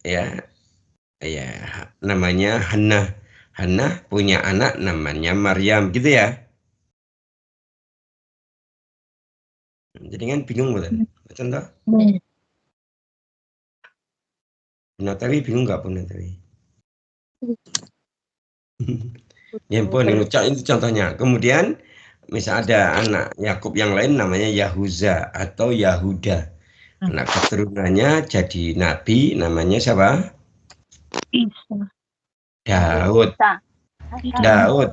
ya, namanya Hannah. Hannah punya anak namanya Maryam, gitu ya. Jadi kan bingung betul. Contoh. Natawi bingung nggak pun Natawi? Ya pun itu contohnya. Kemudian misal ada anak Yakub yang lain namanya Yahuza atau Yahuda. Anak keturunannya jadi nabi, namanya siapa? Isa. Daud. Daud.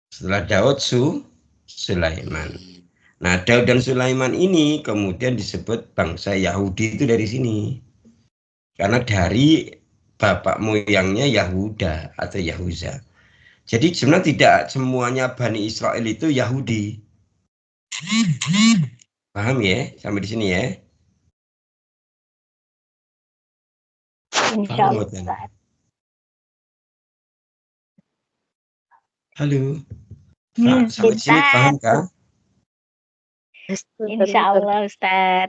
Setelah Daud Sulaiman. Nah, Daud dan Sulaiman ini kemudian disebut bangsa Yahudi itu dari sini. Karena dari bapak moyangnya Yahuda atau Yahuza. Jadi sebenarnya tidak semuanya Bani Israel itu Yahudi. Paham ya? Sampai di sini ya? Paham, halo. Sampai di sini paham kah? Insya Allah Ustaz.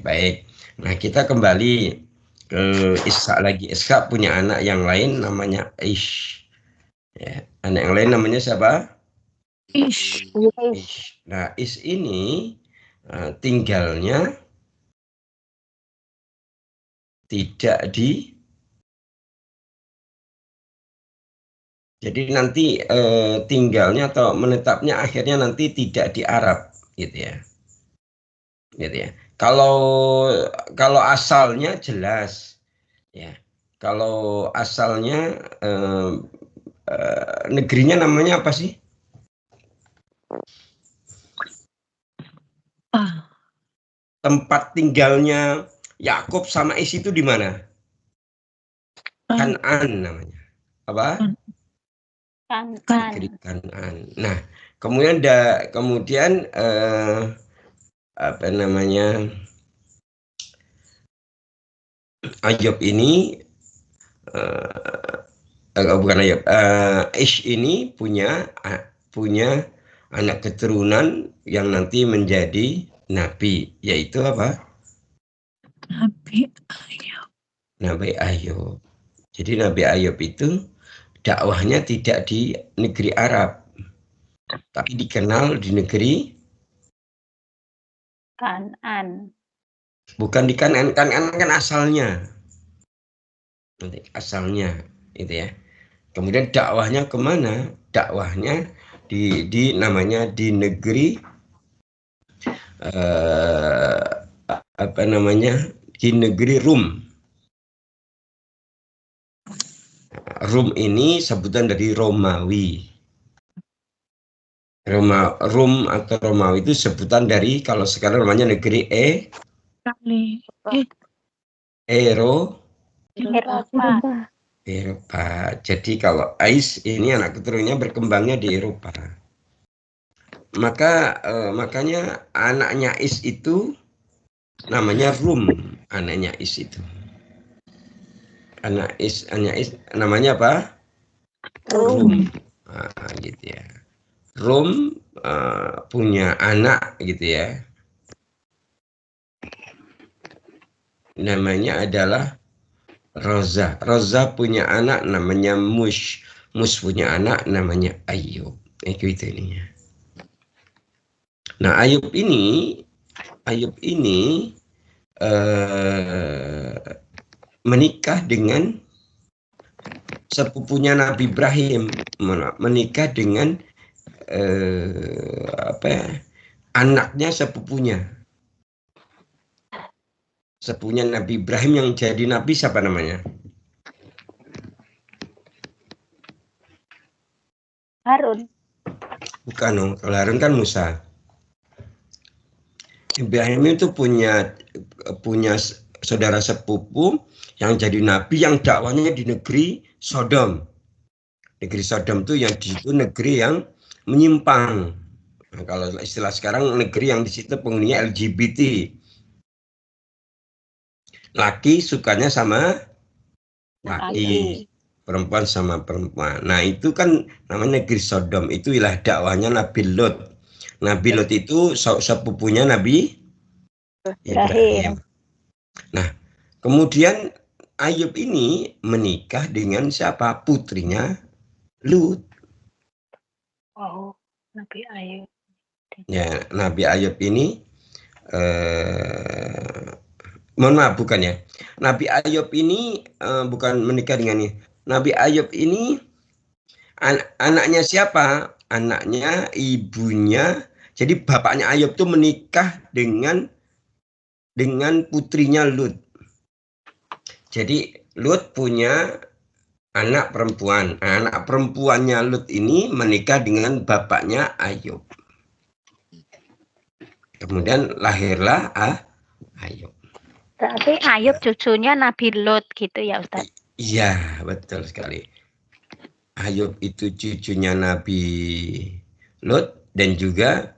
Baik. Nah, kita kembali ke Ishak lagi. Ishak punya anak yang lain namanya Ish. Ya, anak yang lain namanya siapa? Ish. Nah, Ish ini tinggalnya tidak di, jadi nanti tinggalnya atau menetapnya akhirnya nanti tidak di Arab, gitu ya. Gitu ya. Kalau asalnya jelas, ya. Kalau asalnya negerinya namanya apa sih? Tempat tinggalnya Yakub sama Is itu di mana? Kan'an namanya. Apa? Kan'an. Nah, kemudian apa namanya? Ayub ini bukan Ayub. Ish ini punya anak keturunan yang nanti menjadi nabi, yaitu apa? Nabi Ayub. Nabi Ayub. Jadi Nabi Ayub itu dakwahnya tidak di negeri Arab, tapi dikenal di negeri Kan'an. Bukan di Kan'an kan asalnya. Asalnya itu ya. Kemudian dakwahnya kemana? Dakwahnya di namanya di negeri apa namanya? Di negeri Rum. Rum ini sebutan dari Romawi. Rum atau Romawi itu sebutan dari kalau sekarang namanya negeri Kali. Eropa. Eropa. Jadi kalau Ais ini anak keturunannya berkembangnya di Eropa. Makanya anaknya Ais itu namanya Rum, anaknya Ais itu. Anaknya Ais namanya apa? Rum. Nah, gitu ya. Rum punya anak gitu ya. Namanya adalah Roza. Roza punya anak namanya Mush. Mush punya anak namanya Ayub. Itu ininya. Nah, Ayub ini menikah dengan sepupunya Nabi Ibrahim, menikah dengan anaknya sepupunya Nabi Ibrahim yang jadi nabi siapa namanya? Harun. Bukan dong, kalau Harun kan Musa. Ibrahim itu punya saudara sepupu yang jadi nabi yang dakwanya di negeri Sodom. Negeri Sodom itu yang di situ negeri yang menyimpang. Nah, kalau istilah sekarang negeri yang di situ penghuninya LGBT. Laki sukanya sama laki, perempuan sama perempuan. Nah, itu kan namanya negeri Sodom. Itu wilayah dakwahnya Nabi Lot. Nabi Lot itu sepupunya Nabi Ibrahim. Nah, kemudian Ayub ini menikah dengan siapa? Putrinya Lut. Oh, Nabi Ayub. Ya, Nabi Ayub ini mohon maaf bukan ya. Nabi Ayub ini bukan menikah dengan ini. Nabi Ayub ini anaknya siapa? Anaknya ibunya. Jadi bapaknya Ayub itu menikah dengan putrinya Lut. Jadi Lut punya anak perempuan. Anak perempuannya Lut ini menikah dengan bapaknya Ayub. Kemudian lahirlah Ayub. Berarti Ayub cucunya Nabi Lot gitu ya Ustaz? Iya, betul sekali. Ayub itu cucunya Nabi Lut dan juga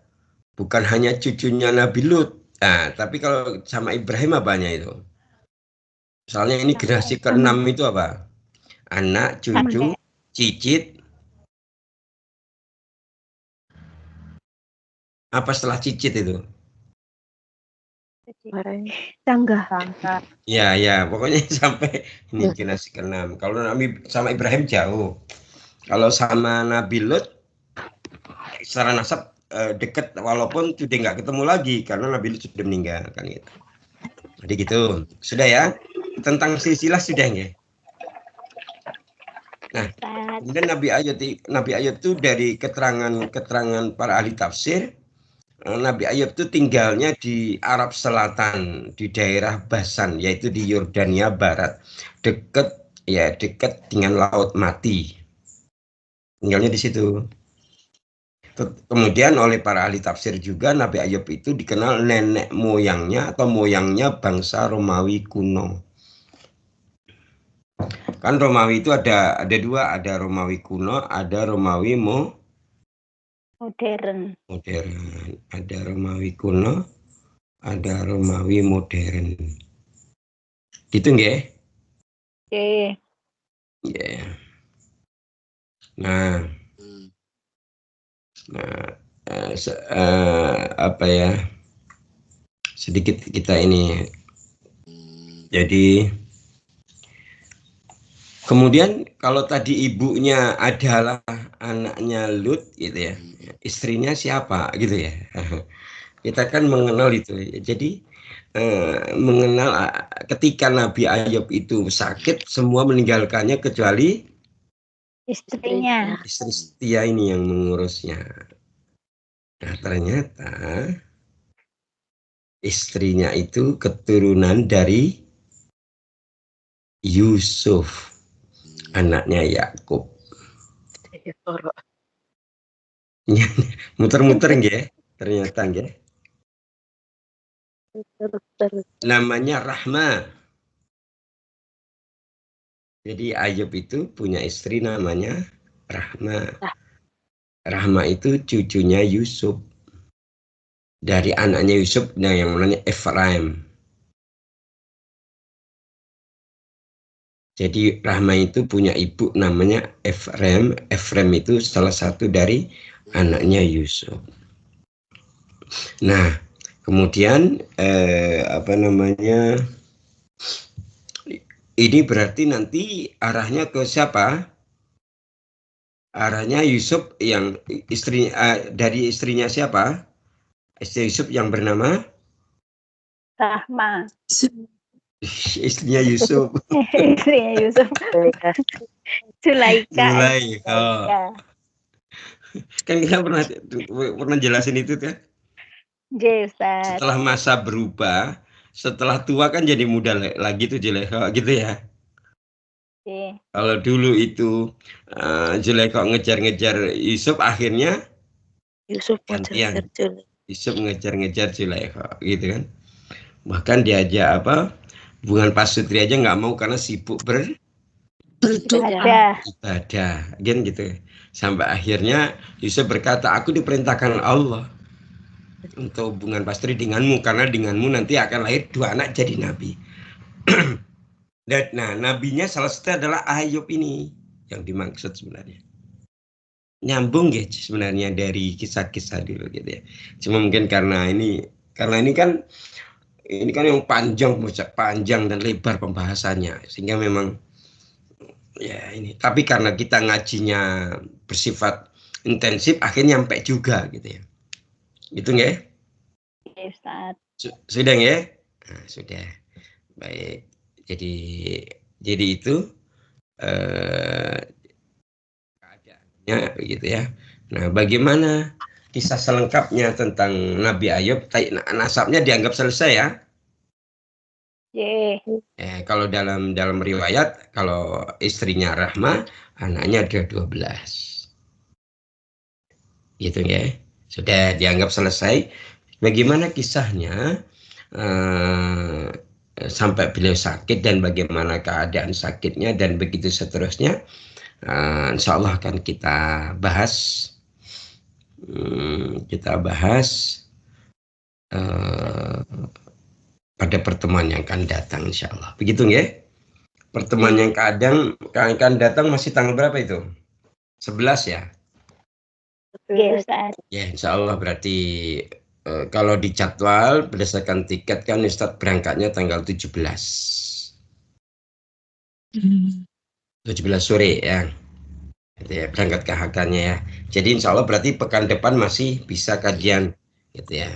bukan hanya cucunya Nabi Lut. Nah, tapi kalau sama Ibrahim apanya itu? Soalnya ini generasi ke-6 itu apa? Anak, cucu, cicit. Apa setelah cicit itu? Tangga. Ya, pokoknya sampai ini generasi ke-6. Kalau Nabi sama Ibrahim jauh. Kalau sama Nabi Lut secara nasab dekat walaupun sudah nggak ketemu lagi karena Nabi Lut sudah meninggal kan gitu. Jadi gitu. Sudah ya. Tentang silsilah sudah ya. Nah, kemudian Nabi Ayub itu dari keterangan para ahli tafsir, Nabi Ayub itu tinggalnya di Arab Selatan, di daerah Basan, yaitu di Yordania Barat, dekat dengan Laut Mati. Tinggalnya di situ. Kemudian oleh para ahli tafsir juga Nabi Ayub itu dikenal nenek moyangnya atau moyangnya bangsa Romawi kuno. Kan Romawi itu ada dua, ada Romawi kuno, ada Romawi modern. Ada Romawi kuno, ada Romawi modern. Gitu nggih? Oke. Ya. Nah, apa ya? Sedikit kita ini. Jadi kemudian kalau tadi ibunya adalah anaknya Lut gitu ya. Istrinya siapa gitu ya. Kita kan mengenal itu. Jadi mengenal ketika Nabi Ayub itu sakit semua meninggalkannya kecuali Istrinya. Istri setia ini yang mengurusnya. Nah, ternyata istrinya itu keturunan dari Yusuf, anaknya Yakub. Muter-muter nggih, ternyata nggih. Terus. Namanya Rahma. Jadi Ayub itu punya istri namanya Rahma. Rahma itu cucunya Yusuf. Dari anaknya Yusuf yang namanya Efraim. Jadi Rahma itu punya ibu namanya Efraim. Efraim itu salah satu dari anaknya Yusuf. Nah, kemudian ini berarti nanti arahnya ke siapa? Arahnya Yusuf yang dari istrinya siapa? Istri Yusuf yang bernama Rahma. istrinya Yusuf. Istrinya Yusuf. Zulaika. Zulaikha. Kan kita pernah jelasin itu kan? Ustaz. Setelah masa berubah, setelah tua kan jadi muda lagi tuh Zulaikha gitu ya. Kalau dulu itu Zulaikha ngejar-ngejar Yusuf, akhirnya Yusuf gantian. Yusuf ngejar-ngejar Zulaikha gitu kan. Bahkan diajak hubungan pasutri aja nggak mau karena sibuk beribadah kan gitu. Sampai akhirnya Yusuf berkata, aku diperintahkan Allah untuk hubungan pastri denganmu, karena denganmu nanti akan lahir 2 anak jadi nabi. Nah, nabinya salah satu adalah Ayub ini yang dimaksud sebenarnya. Nyambung ya sebenarnya dari kisah-kisah dulu gitu ya. Cuma mungkin karena ini kan yang panjang dan lebar pembahasannya, sehingga memang ya ini. Tapi karena kita ngajinya bersifat intensif, akhirnya nyampe juga gitu ya. Gitu nggak? Sudah nggak? Nah, sudah. Baik. Jadi itu keadaannya gitu ya. Nah, bagaimana kisah selengkapnya tentang Nabi Ayub? Nasabnya dianggap selesai ya. Kalau dalam riwayat, kalau istrinya Rahma, anaknya ada 12. Gitu ya. Sudah dianggap selesai. Bagaimana kisahnya sampai beliau sakit dan bagaimana keadaan sakitnya dan begitu seterusnya, insya Allah akan kita bahas. Pada pertemuan yang akan datang, insya Allah. Begitu ya? Pertemuan yang akan datang masih tanggal berapa itu? 11 ya? Ya, insya Allah berarti kalau dijadwal berdasarkan tiket kan Ustadz berangkatnya tanggal 17. 17 sore ya. Gitu ya, berangkat ke HK-nya ya. Jadi insya Allah berarti pekan depan masih bisa kajian gitu ya.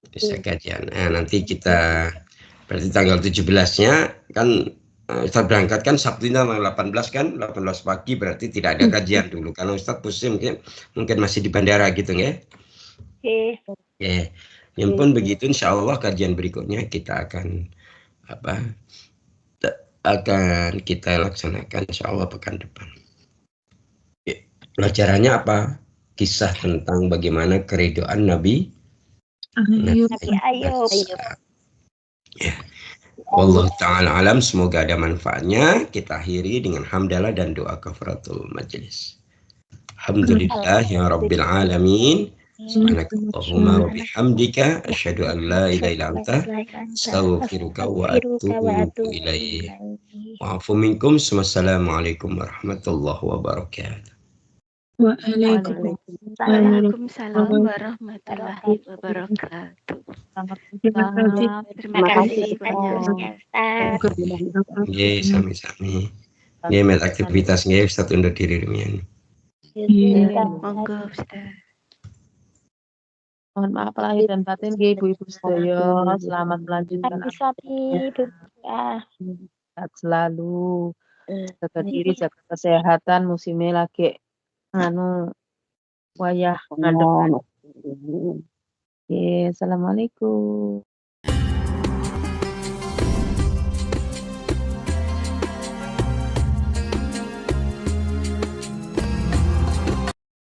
Bisa kajian. Nah, nanti kita berarti tanggal 17-nya kan Ustadz berangkat kan Sabtu tanggal 18 kan, 18 pagi berarti tidak ada kajian dulu karena Ustadz pusing mungkin masih di bandara gitu ya. Oke. Yang pun begitu insya Allah kajian berikutnya kita akan kita laksanakan insya Allah pekan depan. Pelajarannya apa? Kisah tentang bagaimana keridoan Nabi Ayub. Ya. Wallahu ta'ala alam, semoga ada manfaatnya. Kita akhiri dengan hamdalah dan doa kafaratul majelis. Alhamdulillah ya rabbil alamin. Subhanakallahumma wa bihamdika asyhadu an la ilaha illa anta astaghfiruka wa atubu ilaik. Wa'afu minkum. Wassalamualaikum warahmatullahi wabarakatuh. Waalaikumsalam warahmatullahi wabarakatuh. Terima kasih banyak Ustaz. Nggih, sami-sami. Nggih, met aktivitas nggih Ustaz undur diri rumiyin. Monggo Ustaz. Mohon maaf lahir dan batin nggih ibu-ibu sedaya. Selamat melanjutkan sehat selalu. Jaga diri, jaga kesehatan, musimnya lagi wayah ngadep. Assalamualaikum.